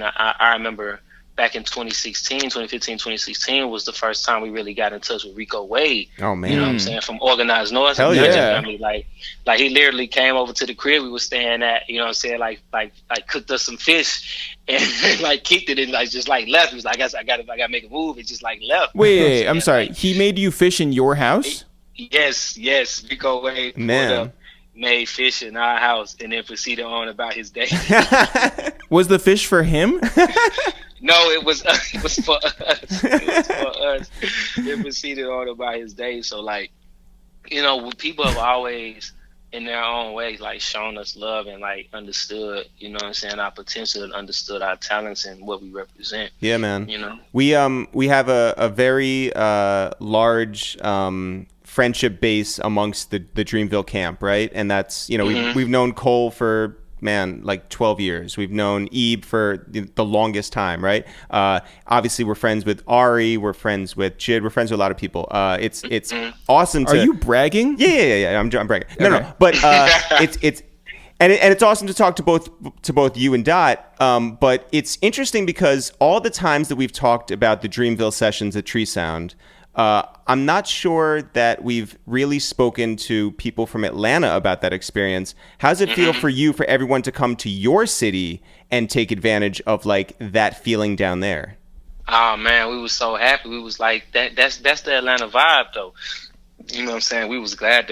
I remember back in 2015, 2016 was the first time we really got in touch with Rico Wade. Oh man. You know what I'm saying? From Organized Noise. Hell yeah. Family. Like he literally came over to the crib we were staying at, you know what I'm saying, like cooked us some fish and like kicked it and like just like left. He was like, I gotta make a move. It just like left. Wait, I'm sorry. He made you fish in your house? Yes. Rico Wade made fish in our house and then proceeded on about his day. Was the fish for him? No, it was for us. It proceeded on about his day. So like, you know, people have always in their own way like shown us love and like understood, you know what I'm saying, our potential and understood our talents and what we represent. Yeah, man. You know, we have a very large friendship base amongst the Dreamville camp, right? And that's, you know, we've known Cole for like 12 years. We've known Ebe for the longest time, right? Obviously, we're friends with Ari. We're friends with J.I.D. We're friends with a lot of people. It's awesome to... Are you bragging? Yeah. I'm bragging. Okay. No. But it's awesome to talk to both you and Dot. But it's interesting because all the times that we've talked about the Dreamville sessions at Tree Sound, I'm not sure that we've really spoken to people from Atlanta about that experience. How does it feel for you, for everyone to come to your city and take advantage of like that feeling down there? Oh man, we was so happy. We was like, that's the Atlanta vibe though. You know what I'm saying? We was glad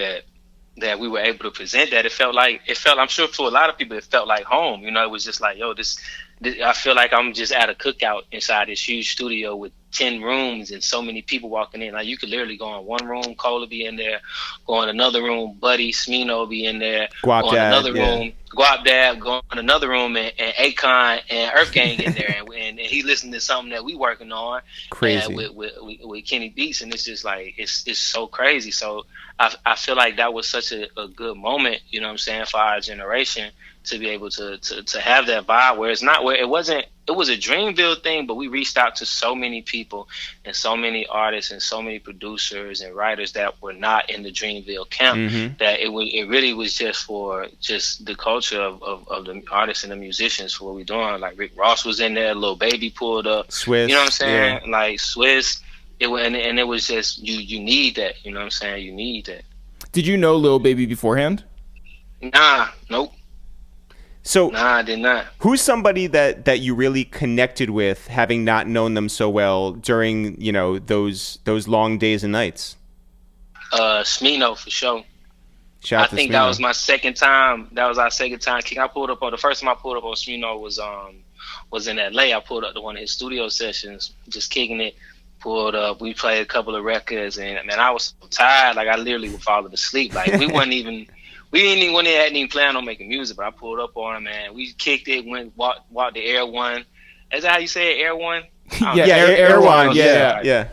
that we were able to present that. It felt, I'm sure for a lot of people, it felt like home. You know, it was just like, yo, this I feel like I'm just at a cookout inside this huge studio with 10 rooms and so many people walking in. Like you could literally go in one room, Cola be in there, go in another room, Buddy, Smino be in there, Guap go in another room, Guap Dab, go in another room, and Akon and EarthGang in there, and he listening to something that we working on, crazy with Kenny Beats, and it's just like it's so crazy. So I feel like that was such a good moment, you know what I'm saying, for our generation to be able to have that vibe where it was a Dreamville thing, but we reached out to so many people and so many artists and so many producers and writers that were not in the Dreamville camp, that it really was just for just the culture of the artists and the musicians for what we're doing. Like Rick Ross was in there, Lil Baby pulled up, Swiss, you know what I'm saying? Yeah. Like Swiss, it was just you need that, you know what I'm saying? You need that. Did you know Lil Baby beforehand? Nah, nope. So nah, I did not. Who's somebody that you really connected with, having not known them so well during, you know, those long days and nights? Smino for sure. I think Smino. That was my second time. That was our second time. I pulled up on the first time I pulled up on Smino was in LA. I pulled up to one of his studio sessions, just kicking it. Pulled up. We played a couple of records, and man, I was so tired. Like I literally would fall asleep. Like we hadn't even planned on making music, but I pulled up on him, man. We kicked it, walked the Air One. Is that how you say it, Air One? Air One. Yeah.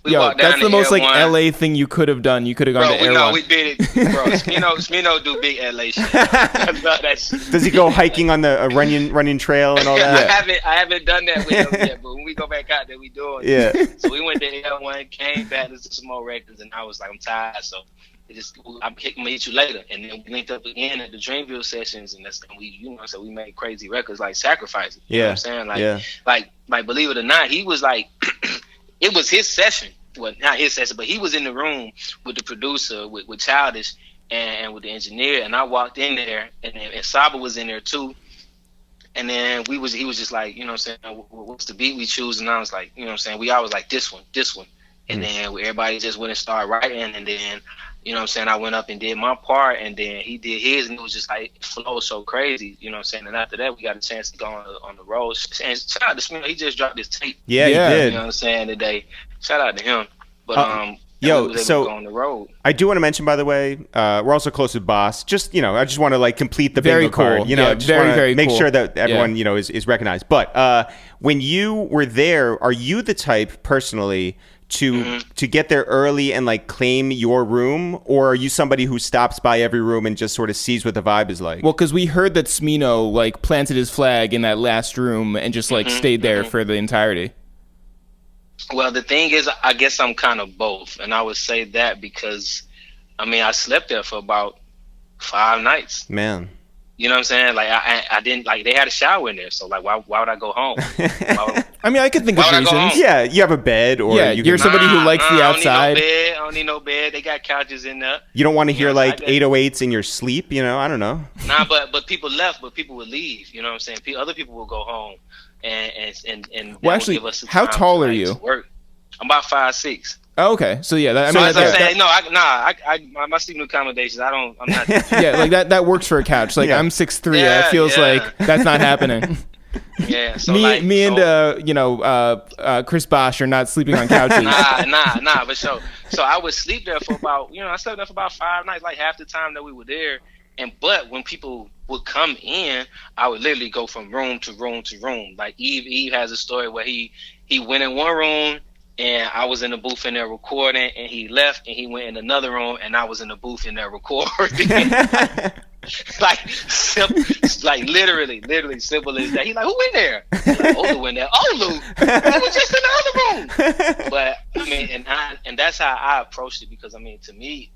We walked down that's the most like LA thing you could have done. You could have gone to Air One. We did it, bro. Smino do big LA shit. Does he go hiking on the running trail and all that? I haven't done that with him yet, but when we go back out there, we do it. Yeah. So we went to Air One, came back, listened to some more records, and I was like, I'm tired, so I'm gonna meet you later. And then we linked up again at the Dreamville sessions, and we made crazy records like Sacrifices. You know what I'm saying? Like believe it or not, he was like, it was his session. Well, not his session, but he was in the room with the producer, with Childish, and with the engineer. And I walked in there, and Saba was in there too. And then he was just like, you know what I'm saying, what's the beat we choose? And I was like, you know what I'm saying, we always like this one. And then everybody just went and started writing, and then, you know what I'm saying, I went up and did my part, and then he did his, and it was just like, it flowed so crazy, you know what I'm saying. And after that, we got a chance to go on the road. And shout out to Smino, he just dropped his tape. Yeah, he did. You know what I'm saying, today. Shout out to him. But so on the road. I do want to mention, by the way, we're also close with Bosh. Just, I just want to like complete the bingo card. Just very make sure that everyone is recognized. But when you were there, are you the type personally to get there early and like claim your room, or are you somebody who stops by every room and just sort of sees what the vibe is like? Well, because we heard that Smino like planted his flag in that last room and just like stayed there for the entirety. Well, the thing is, I guess I'm kind of both, and I would say that because, I slept there for about 5 nights. Man. You know what I'm saying? Like I didn't like they had a shower in there, so like why would I go home? I could think of reasons. Yeah, you have a bed, or you're somebody who likes the outside. I don't need no bed. They got couches in there. You don't want to hear like 808s in your sleep, I don't know. Nah, but people left, but people would leave. You know what I'm saying? Other people will go home, and well, actually, give us how tall are you? I'm about 5'6". Oh, okay. So yeah, my sleeping accommodations. I'm not. Yeah, like that works for a couch. Like I'm 6'3". It feels like that's not happening. Yeah. So me and Chris Bosh are not sleeping on couches. Nah. But so I would sleep there for about I slept there for about 5 nights, like half the time that we were there. But when people would come in, I would literally go from room to room to room. Like Eve has a story where he went in one room. And I was in the booth in there recording, and he left, and he went in another room, and I was in the booth in there recording. like literally simple as that. He's like, who in there? Like, Olu in there. Olu. I was just in the other room. But and that's how I approached it, because to me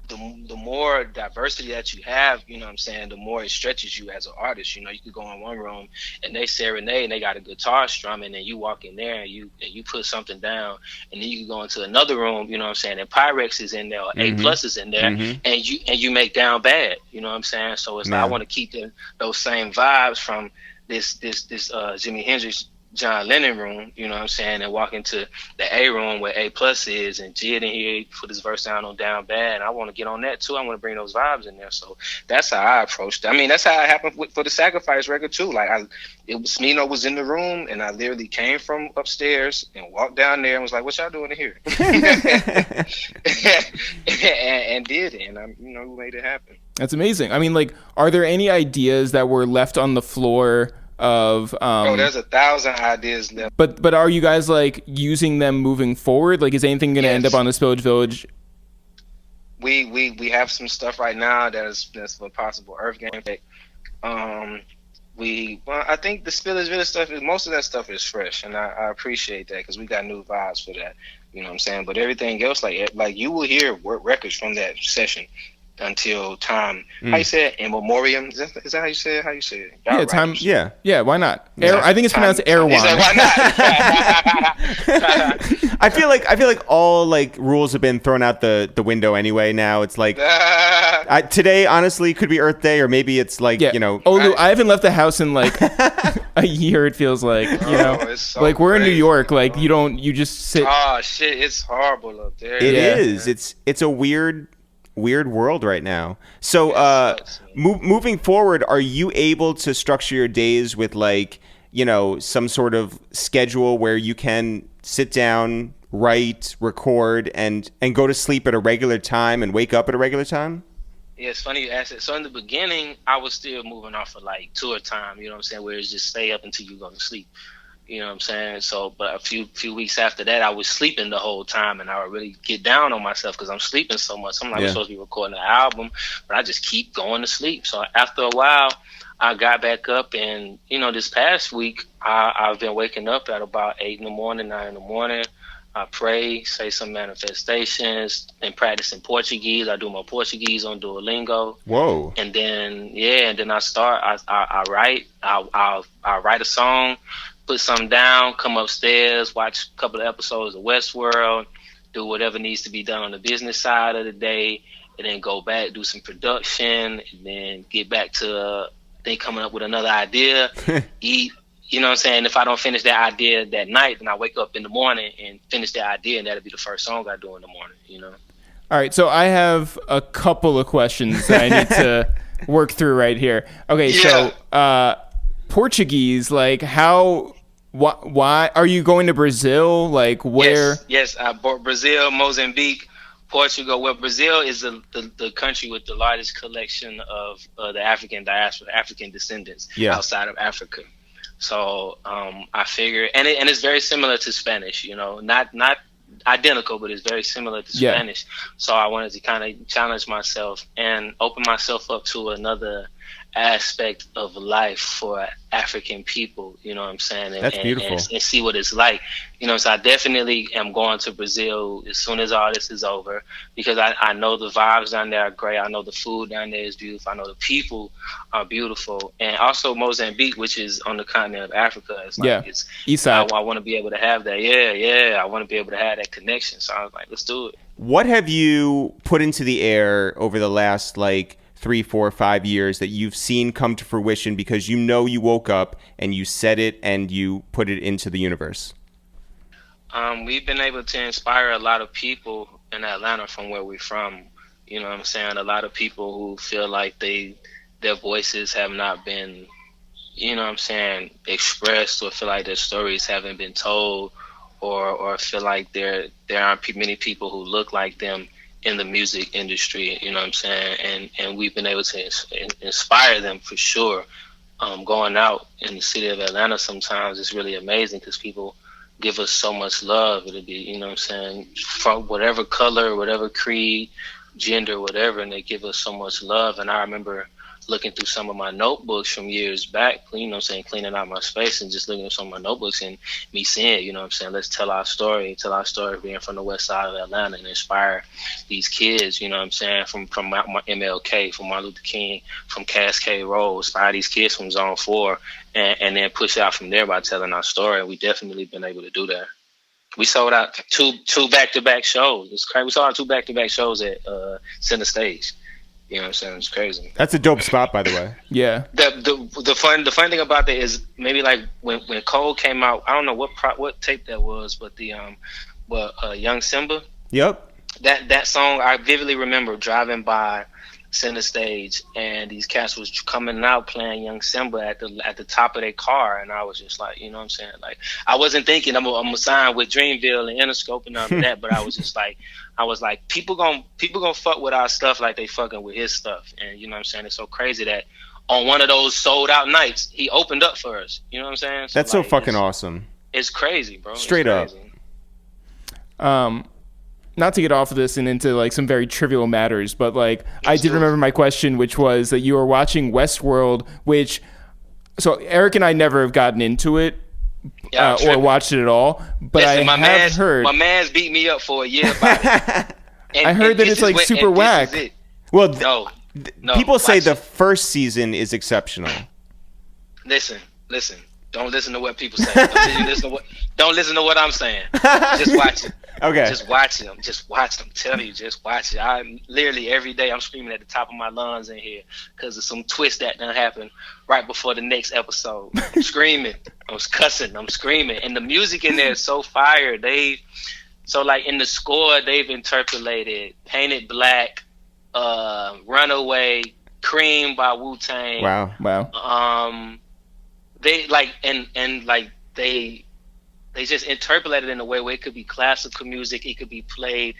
the more diversity that you have, you know what I'm saying, the more it stretches you as an artist. You could go in one room and they serenade and they got a guitar strumming, and you walk in there and you put something down, and then you can go into another room, you know what I'm saying, and Pyrex is in there, or A+ is in there, and you make Down Bad, you know what I'm saying. So it's like I want to keep those same vibes from this Jimi Hendrix, John Lennon room, you know what I'm saying, and walk into the A room where A+ is, and J.I.D in here put his verse down on Down Bad, and I want to get on that too. I want to bring those vibes in there. So that's how I approached it. That's how it happened for the Sacrifice record too. Like Smino was in the room, and I literally came from upstairs and walked down there and was like, "What y'all doing in here?" and did it, and we made it happen. That's amazing. Are there any ideas that were left on the floor? There's 1,000 ideas left. But are you guys like using them moving forward? Like, is anything going to end up on the Spill Village? We have some stuff right now that's for possible EarthGang. I think the Spill Vill stuff most of that stuff is fresh, and I appreciate that, because we got new vibes for that. You know what I'm saying? But everything else, like you will hear records from that session until time. How you say it? In memoriam? Is that how you say it? How you say it? Yeah, time. Yeah. Why not? I think it's pronounced Erwan. Why not? I feel like all like rules have been thrown out the window anyway. Now it's like today, honestly, could be Earth Day, or maybe it's like Olu, I haven't left the house in like a year. It feels like it's so like we're crazy, in New York. bro. Like you just sit. Oh shit! It's horrible up there. It is. It's a weird world right now. So moving forward, are you able to structure your days with like some sort of schedule where you can sit down, write, record, and go to sleep at a regular time and wake up at a regular time? Yeah, it's funny you asked it. So in the beginning, I was still moving off of like tour time, you know what I'm saying, where it's just stay up until you go to sleep. You know what I'm saying? So, but a few weeks after that, I was sleeping the whole time, and I would really get down on myself because I'm sleeping so much. I'm like, we're supposed to be recording an album, but I just keep going to sleep. So after a while, I got back up, and this past week, I've been waking up at about 8 in the morning, 9 in the morning. I pray, say some manifestations, and practice in Portuguese. I do my Portuguese on Duolingo. Whoa! And then I start. I write. I write a song, put something down, come upstairs, watch a couple of episodes of Westworld, do whatever needs to be done on the business side of the day, and then go back, do some production, and then get back to then coming up with another idea, eat. You know what I'm saying? If I don't finish that idea that night, then I wake up in the morning and finish that idea, and that'll be the first song I do in the morning, All right, so I have a couple of questions that I need to work through right here. Okay, so Portuguese, like why are you going to Brazil? Like where? Yes, I bought Brazil, Mozambique, Portugal. Well, Brazil is the country with the largest collection of the African diaspora, African descendants outside of Africa. So I figure, and it's very similar to Spanish, not identical, but it's very similar to Spanish. So I wanted to kind of challenge myself and open myself up to another aspect of life for African people, you know what I'm saying? That's beautiful. And see what it's like. So I definitely am going to Brazil as soon as all this is over, because I know the vibes down there are great. I know the food down there is beautiful. I know the people are beautiful. And also Mozambique, which is on the continent of Africa. It's East side. I want to be able to have that. Yeah. I want to be able to have that connection. So I was like, let's do it. What have you put into the air over the last 3, 4, 5 years that you've seen come to fruition because you woke up and you said it and you put it into the universe? We've been able to inspire a lot of people in Atlanta from where we're from. You know what I'm saying? A lot of people who feel like their voices have not been, expressed, or feel like their stories haven't been told, or feel like there aren't many people who look like them in the music industry, you know what I'm saying? And we've been able to inspire them for sure. Going out in the city of Atlanta sometimes is really amazing because people give us so much love. It'll be, you know what I'm saying, from whatever color, whatever creed, gender, whatever, and they give us so much love. And I remember looking through some of my notebooks from years back, cleaning out my space and just looking at some of my notebooks and me saying, let's tell our story being from the west side of Atlanta and inspire these kids, from MLK, from Martin Luther King, from Cascade Road, inspire these kids from Zone 4 and then push out from there by telling our story. And we definitely been able to do that. We sold out two back-to-back shows. It's crazy. We sold out 2 back-to-back shows at Center Stage. You know what I'm saying? It's crazy. That's a dope spot, by the way. Yeah. The fun thing about that is maybe when Cole came out, I don't know what tape that was, but Young Simba. Yep. That song, I vividly remember driving by Center Stage, and these cats was coming out playing Young Simba at the top of their car, and I was just like, you know what I'm saying? Like, I wasn't thinking I'm gonna sign with Dreamville and Interscope and all of that, but I was just like, people gonna fuck with our stuff like they fucking with his stuff, and you know what I'm saying? It's so crazy that on one of those sold out nights, he opened up for us. You know what I'm saying? That's so fucking awesome. It's crazy, bro. Straight up. Not to get off of this and into some very trivial matters, but I did remember my question, which was that you were watching Westworld, so Eric and I never have gotten into it or watched it at all. But listen, I have heard my man's beat me up for a year about it. I heard that it's super whack. Well, no, people say the first season is exceptional. Listen. Don't listen to what people say. Don't listen to what I'm saying. Just watch it. Okay. Just watch them. I'm telling you, just watch it. I literally every day I'm screaming at the top of my lungs in here because of some twist that done happened right before the next episode. I'm screaming. I was cussing. I'm screaming. And the music in there is so fire. In the score, they've interpolated Painted Black, Runaway, Cream by Wu-Tang. Wow. They just interpolated in a way where it could be classical music, it could be played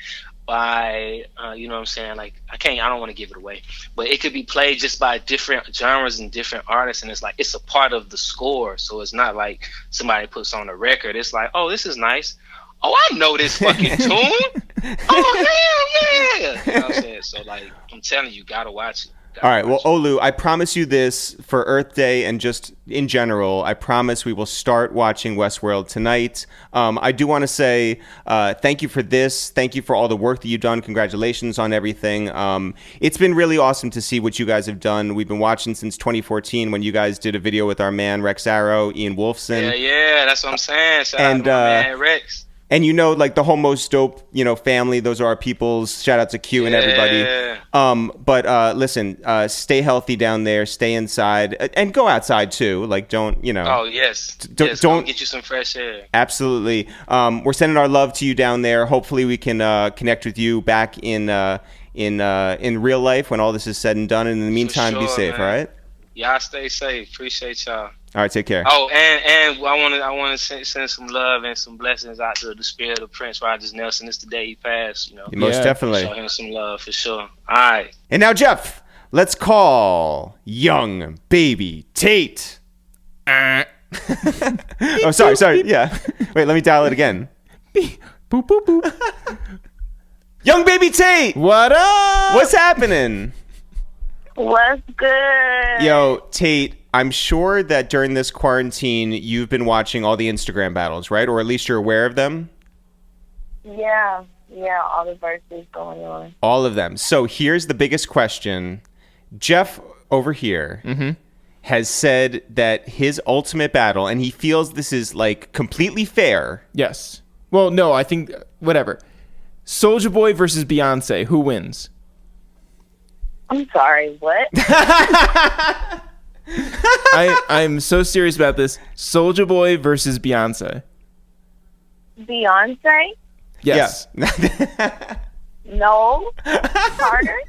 by you know what I'm saying, like I don't want to give it away, but it could be played just by different genres and different artists, and it's like it's a part of the score, so it's not like somebody puts on a record. It's like, oh, this is nice. Oh, I know this fucking tune. Oh, hell yeah. You know what I'm saying? So like I'm telling you, gotta watch it. All right. Well, Olu, I promise you this for Earth Day and just in general. I promise we will start watching Westworld tonight. I do want to say thank you for this. Thank you for all the work that you've done. Congratulations on everything. It's been really awesome to see what you guys have done. We've been watching since 2014 when you guys did a video with our man Rex Arrow, Ian Wolfson. Yeah, that's what I'm saying. Shout out to my man Rex. And like the whole Most Dope, family, those are our peoples. Shout out to Q and everybody. But listen, stay healthy down there, stay inside, and go outside too. Like, don't. Oh yes, don't get you some fresh air. Absolutely. We're sending our love to you down there. Hopefully, we can connect with you back in real life when all this is said and done. And in the meantime, be safe. Man. All right. Y'all stay safe. Appreciate y'all. All right, take care. Oh, and I want to send some love and some blessings out to the spirit of Prince Rogers Nelson. It's the day he passed, Most definitely. Show him some love for sure. All right. And now, Jeff, let's call Baby Tate. Oh, sorry. Yeah. Wait, let me dial it again. Boop, boop, boop. Yung Baby Tate. What up? What's happening? What's good? Yo, Tate, I'm sure that during this quarantine, you've been watching all the Instagram battles, right? Or at least you're aware of them? Yeah, all the verses going on. All of them. So here's the biggest question. Jeff over here has said that his ultimate battle, and he feels this is like completely fair. Yes. Well, no, I think, whatever. Soulja Boy versus Beyonce, who wins? I'm sorry, what? I'm so serious about this. Soulja Boy versus Beyonce. Beyonce? Yes. Yeah. No. Carter?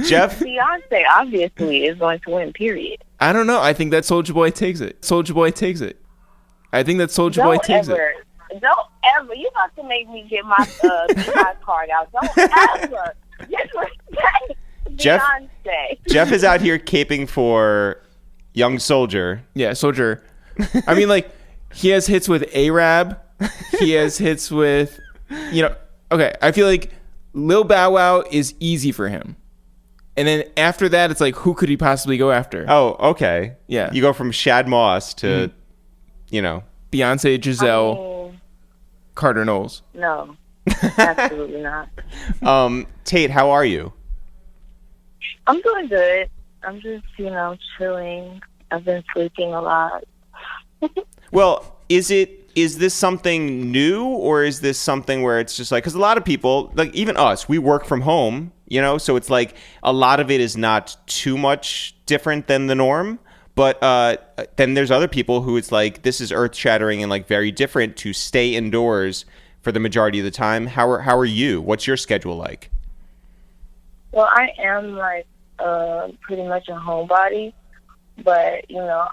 Jeff? Beyonce obviously is going to win, period. I don't know. I think that Soulja Boy takes it. I think that Soulja Boy takes it. Don't ever. You about to make me get my Beehive card out. Don't ever. Disrespect Beyonce. Jeff is out here caping for Young Soldier. Yeah, Soldier. I mean, like, he has hits with Arab. He has hits with, okay, I feel like Lil Bow Wow is easy for him. And then after that, it's like, who could he possibly go after? Oh, okay. Yeah. You go from Shad Moss to, Beyonce, Giselle, Carter Knowles. No, absolutely not. Tate, how are you? I'm doing good. I'm just, chilling. I've been sleeping a lot. Well, is this something new, or is this something where it's just like, because a lot of people, like even us, we work from home, so it's like a lot of it is not too much different than the norm. But then there's other people who it's like, this is earth shattering and like very different to stay indoors for the majority of the time. How are you? What's your schedule like? Well, I am like pretty much a homebody, but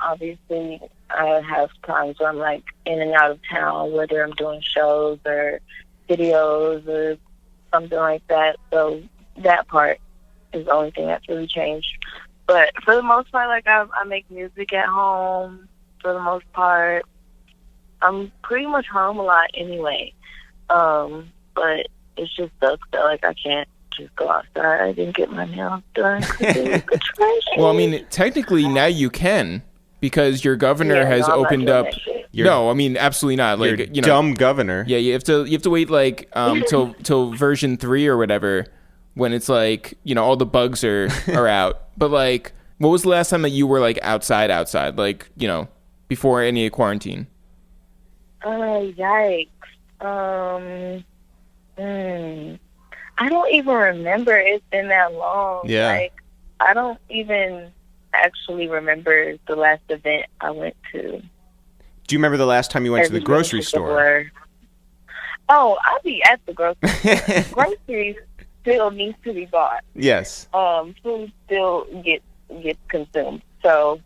obviously I have times where I'm like in and out of town, whether I'm doing shows or videos or something like that. So that part is the only thing that's really changed. But for the most part, like I make music at home. For the most part, I'm pretty much home a lot anyway. But it's just sucks that like I can't just go outside. I didn't get my nails done. Well, I mean, technically now you can, because your governor has opened up. No, I mean absolutely not. Like dumb governor. Yeah, you have to wait like till version 3 or whatever, when it's like all the bugs are out. But like, what was the last time that you were like outside? Like before any quarantine? Yikes. I don't even remember. It's been that long. Yeah. Like, I don't even actually remember the last event I went to. Do you remember the last time you went to the grocery store? Oh, I'll be at the grocery store. Groceries still needs to be bought. Yes. Food still gets consumed. So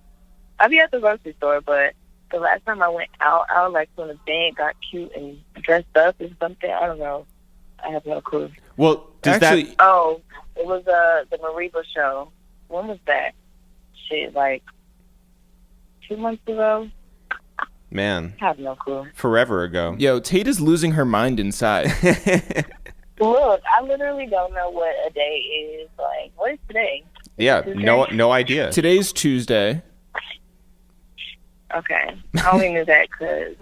I'll be at the grocery store, but the last time I went out, I was like to an event, got cute and dressed up or something. I don't know. I have no clue. Well, Oh, it was the Mariba show. When was that? Shit, like 2 months ago? Man. I have no clue. Forever ago. Yo, Tate is losing her mind inside. Look, I literally don't know what a day is. Like, what is today? Yeah, Tuesday? no idea. Today's Tuesday. Okay. I only knew that because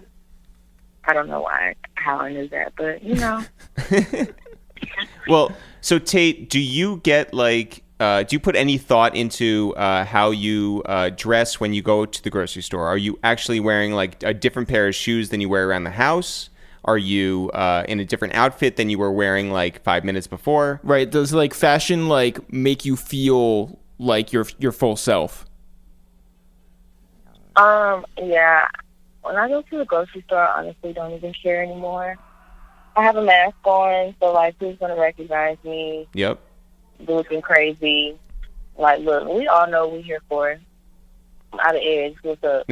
I don't know how I knew that, but you know. Well, so Tate, do you get like, do you put any thought into how you dress when you go to the grocery store? Are you actually wearing like a different pair of shoes than you wear around the house? Are you in a different outfit than you were wearing like 5 minutes before? Right. Does like fashion like make you feel like your full self? Yeah. When I go to the grocery store, I honestly don't even care anymore. I have a mask on, so like, who's gonna recognize me? Yep. Looking crazy. Like, look, we all know what we're here for. Out of edge, what's up?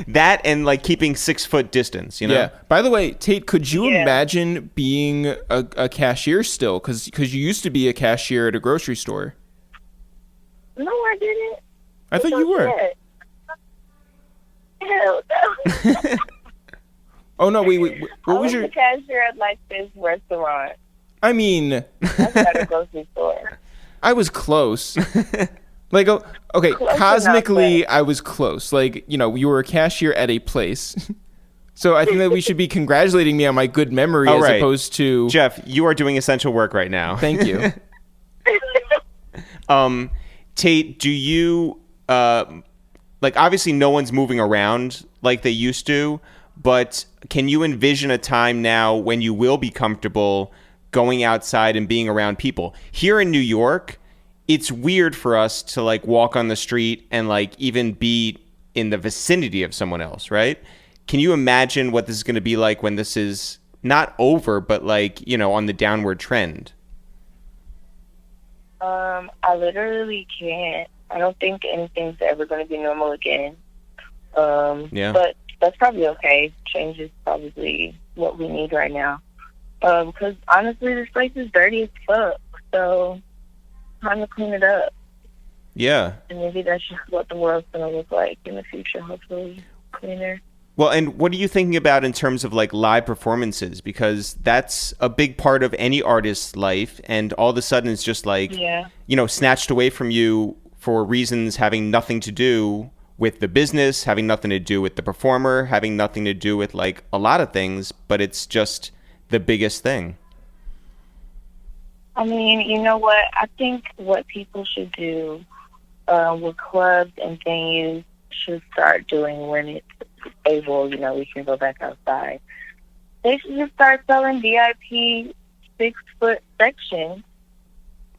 That and like keeping 6 foot distance, you know? Yeah. By the way, Tate, could you imagine being a cashier still? Because you used to be a cashier at a grocery store. No, I didn't. I thought you were. Hell no. Oh no, wait. What was your the cashier at like this restaurant? I mean, That's at a grocery store. I was close. Like, okay, Close cosmically, enough, I was close. Like, you know, you were a cashier at a place. So I think that we should be congratulating me on my good memory as opposed to... Jeff, you are doing essential work right now. Thank you. Tate, do you... like, obviously no one's moving around like they used to, but can you envision a time now when you will be comfortable going outside and being around people? Here in New York, it's weird for us to like walk on the street and like even be in the vicinity of someone else, right? Can you imagine what this is going to be like when this is not over, but like, you know, on the downward trend? I literally can't. I don't think anything's ever going to be normal again. But that's probably okay. Change is probably what we need right now. Because honestly, this place is dirty as fuck. So time to clean it up. Yeah. And maybe that's just what the world's going to look like in the future, hopefully cleaner. Well, and what are you thinking about in terms of like live performances? Because that's a big part of any artist's life. And all of a sudden it's just like, you know, snatched away from you for reasons having nothing to do with the business, having nothing to do with the performer, having nothing to do with like a lot of things, but it's just the biggest thing. I mean, you know what? I think what people should do with clubs and venues should start doing when it's able, you know, we can go back outside. They should just start selling VIP 6-foot sections,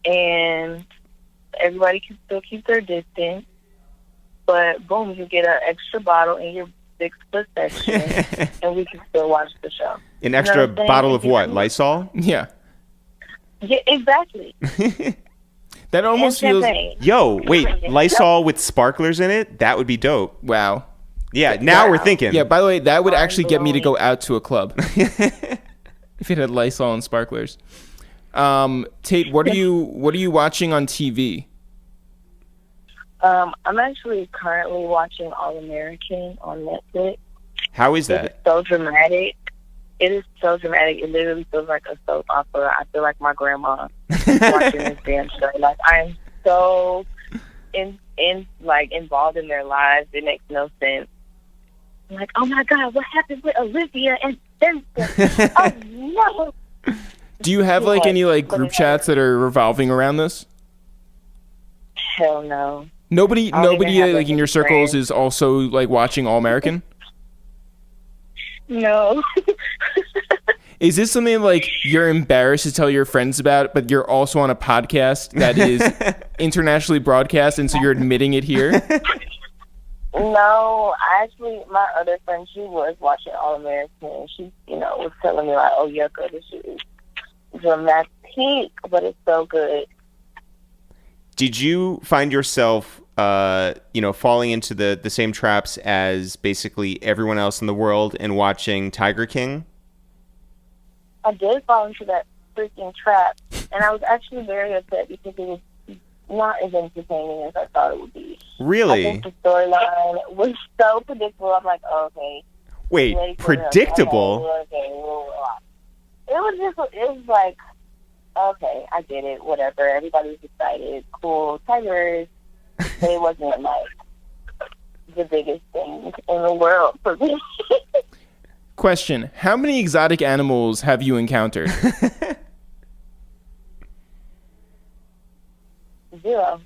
and everybody can still keep their distance. But boom, you get an extra bottle in your 6-foot section, and we can still watch the show. An extra bottle of what? Lysol? Yeah. Yeah, exactly. That almost feels... Yo, wait, Lysol with sparklers in it? That would be dope. Wow. Yeah, now we're thinking. Yeah, by the way, that would actually get me to go out to a club. If it had Lysol and sparklers. Tate, what are you watching on TV? I'm actually currently watching All American on Netflix. How is that? It's so dramatic. It is so dramatic. It literally feels like a soap opera. I feel like my grandma watching this damn show. Like, I'm so involved in their lives. It makes no sense. I'm like, oh my God, what happened with Olivia and Spencer? Oh no. Do you have like any like group chats that are revolving around this? Hell no. Nobody like in your circles is also like watching All American? No. Is this something like you're embarrassed to tell your friends about, but you're also on a podcast that is internationally broadcast, and so you're admitting it here? No, my other friend, she was watching All American, and she, you know, was telling me like, oh yeah, good, this shit is dramatic, but it's so good. Did you find yourself falling into the same traps as basically everyone else in the world and watching Tiger King? I did fall into that freaking trap, and I was actually very upset because it was not as entertaining as I thought it would be. Really? I think the storyline was so predictable. I'm like, oh, okay. Wait, predictable? It was like, okay, I get it, whatever. Everybody was excited, cool, tigers. But it wasn't like the biggest thing in the world for me. Question: how many exotic animals have you encountered? 0.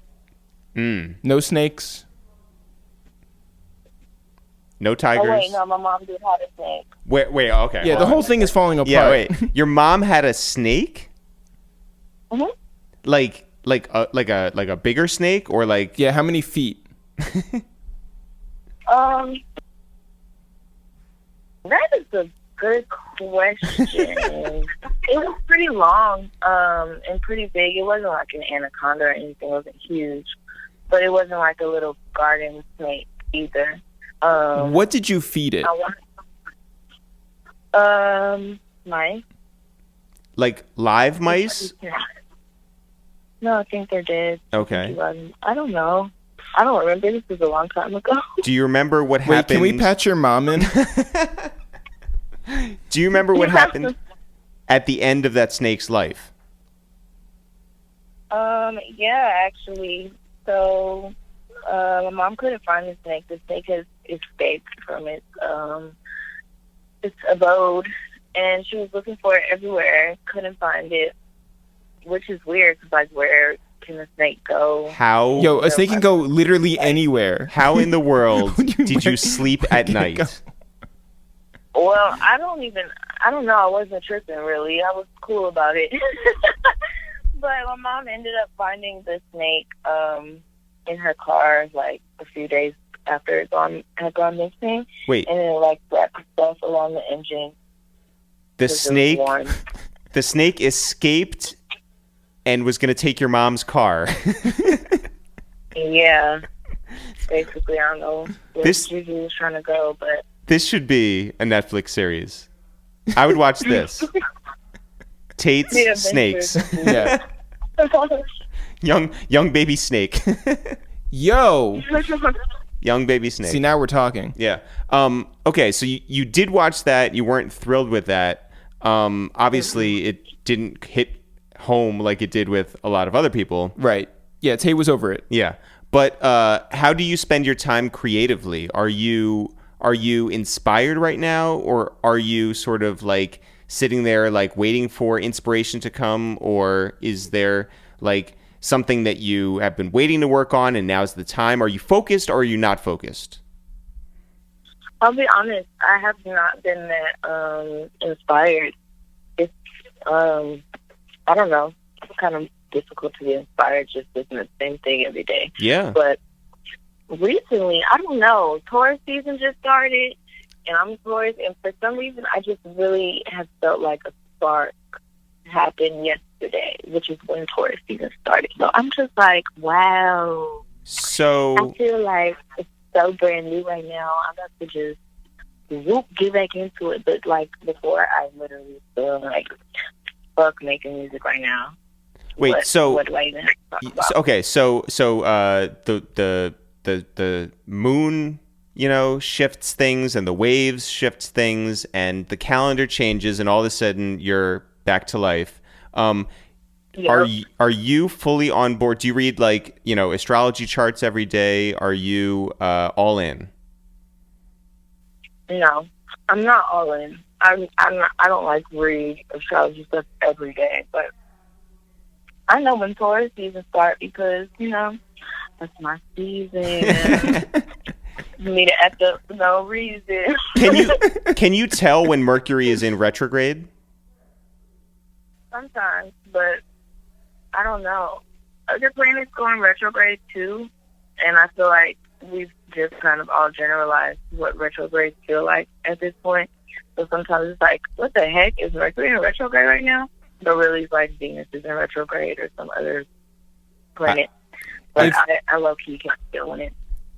No snakes? No tigers? Oh, wait, no, my mom did have a snake. Wait, okay. Yeah, the whole thing is falling apart. Yeah, wait. Your mom had a snake? Mm-hmm. Like a bigger snake, or like? Yeah, how many feet? That is a good question. It was pretty long, and pretty big. It wasn't like an anaconda or anything. It wasn't huge, but it wasn't like a little garden snake either. What did you feed it? Mice. Like live mice? No, I think they're dead. Okay. I don't know. I don't remember. This was a long time ago. Do you remember what happened? Wait, can we patch your mom in? Do you remember what happened at the end of that snake's life? Yeah, actually. So, my mom couldn't find the snake. The snake has escaped from its abode, and she was looking for it everywhere. Couldn't find it, which is weird because, like, where can a snake go? How? Yo, a snake can go literally anywhere. How in the world did you sleep at night? Well, I don't know. I wasn't tripping, really. I was cool about it. But my mom ended up finding the snake in her car, like, a few days after it had gone missing. Wait. And then, like, wrapped stuff along the engine. The snake escaped and was going to take your mom's car. Yeah. Basically, I don't know where she was trying to go, but... This should be a Netflix series. I would watch this. Tate's Snakes. Yeah. Young baby snake. Yo. Young baby snake. See, now we're talking. Yeah. Okay, so you did watch that. You weren't thrilled with that. Obviously, it didn't hit home like it did with a lot of other people. Right. Yeah, Tate was over it. Yeah. But how do you spend your time creatively? Are you inspired right now, or are you sort of like sitting there like waiting for inspiration to come, or is there like something that you have been waiting to work on and now's the time? Are you focused or are you not focused? I'll be honest, I have not been that inspired. It's I don't know, it's kind of difficult to be inspired just doing the same thing every day. Yeah. But recently, I don't know, Taurus season just started, and I'm Taurus, and for some reason, I just really have felt like a spark happened yesterday, which is when Taurus season started. So I'm just like, wow. So I feel like it's so brand new right now. I'm about to just get back into it. But like before, I literally feel like fuck making music right now. Wait, what do I even talk about? Okay, so the moon, shifts things, and the waves shifts things, and the calendar changes, and all of a sudden you're back to life. Yep. Are you fully on board? Do you read astrology charts every day? Are you all in? No, I'm not all in. I don't like read astrology stuff every day, but I know when Taurus season start because that's my season. Meet it at the no reason. Can you tell when Mercury is in retrograde? Sometimes, but I don't know. Other planets go in retrograde too, and I feel like we've just kind of all generalized what retrogrades feel like at this point. So sometimes it's like, what the heck, is Mercury in retrograde right now? But really, it's like Venus is in retrograde or some other planet. But I low-key kept feeling it.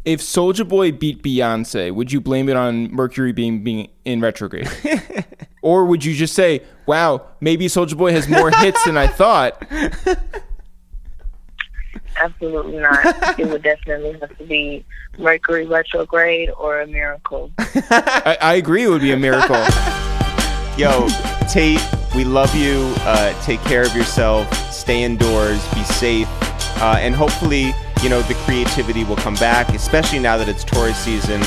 If Soulja Boy beat Beyonce, would you blame it on Mercury being in retrograde? Or would you just say, wow, maybe Soulja Boy has more hits than I thought? Absolutely not. It would definitely have to be Mercury retrograde or a miracle. I agree it would be a miracle. Yo, Tate, we love you. Take care of yourself. Stay indoors. Be safe. And hopefully, the creativity will come back, especially now that it's tourist season.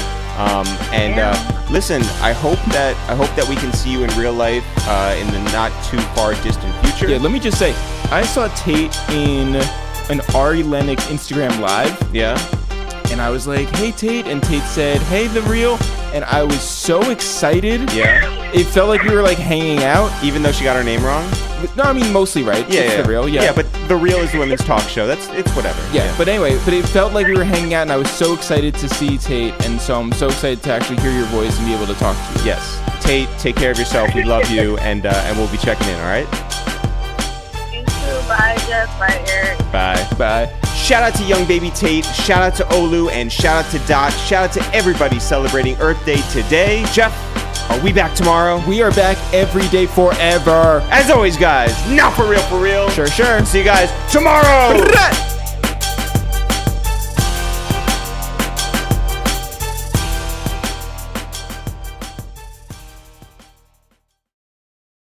Listen, I hope that we can see you in real life in the not too far distant future. Yeah, let me just say, I saw Tate in an Ari Lennox Instagram Live. Yeah. And I was like, hey, Tate. And Tate said, hey, The Real. And I was so excited. Yeah. It felt like we were like hanging out. Even though she got her name wrong? No, I mean, mostly right. Yeah, it's The Real, yeah. Yeah, but The Real is the women's talk show. It's whatever. Yeah, but anyway, it felt like we were hanging out, and I was so excited to see Tate, and so I'm so excited to actually hear your voice and be able to talk to you. Yes. Tate, take care of yourself. We love you, and we'll be checking in, all right? You too. Bye, Jeff. Bye, Eric. Bye. Bye. Shout out to Yung Baby Tate, shout out to Olu, and shout out to Dot. Shout out to everybody celebrating Earth Day today. Jeff, are we back tomorrow? We are back every day forever. As always, guys, not for real, for real. Sure. See you guys tomorrow.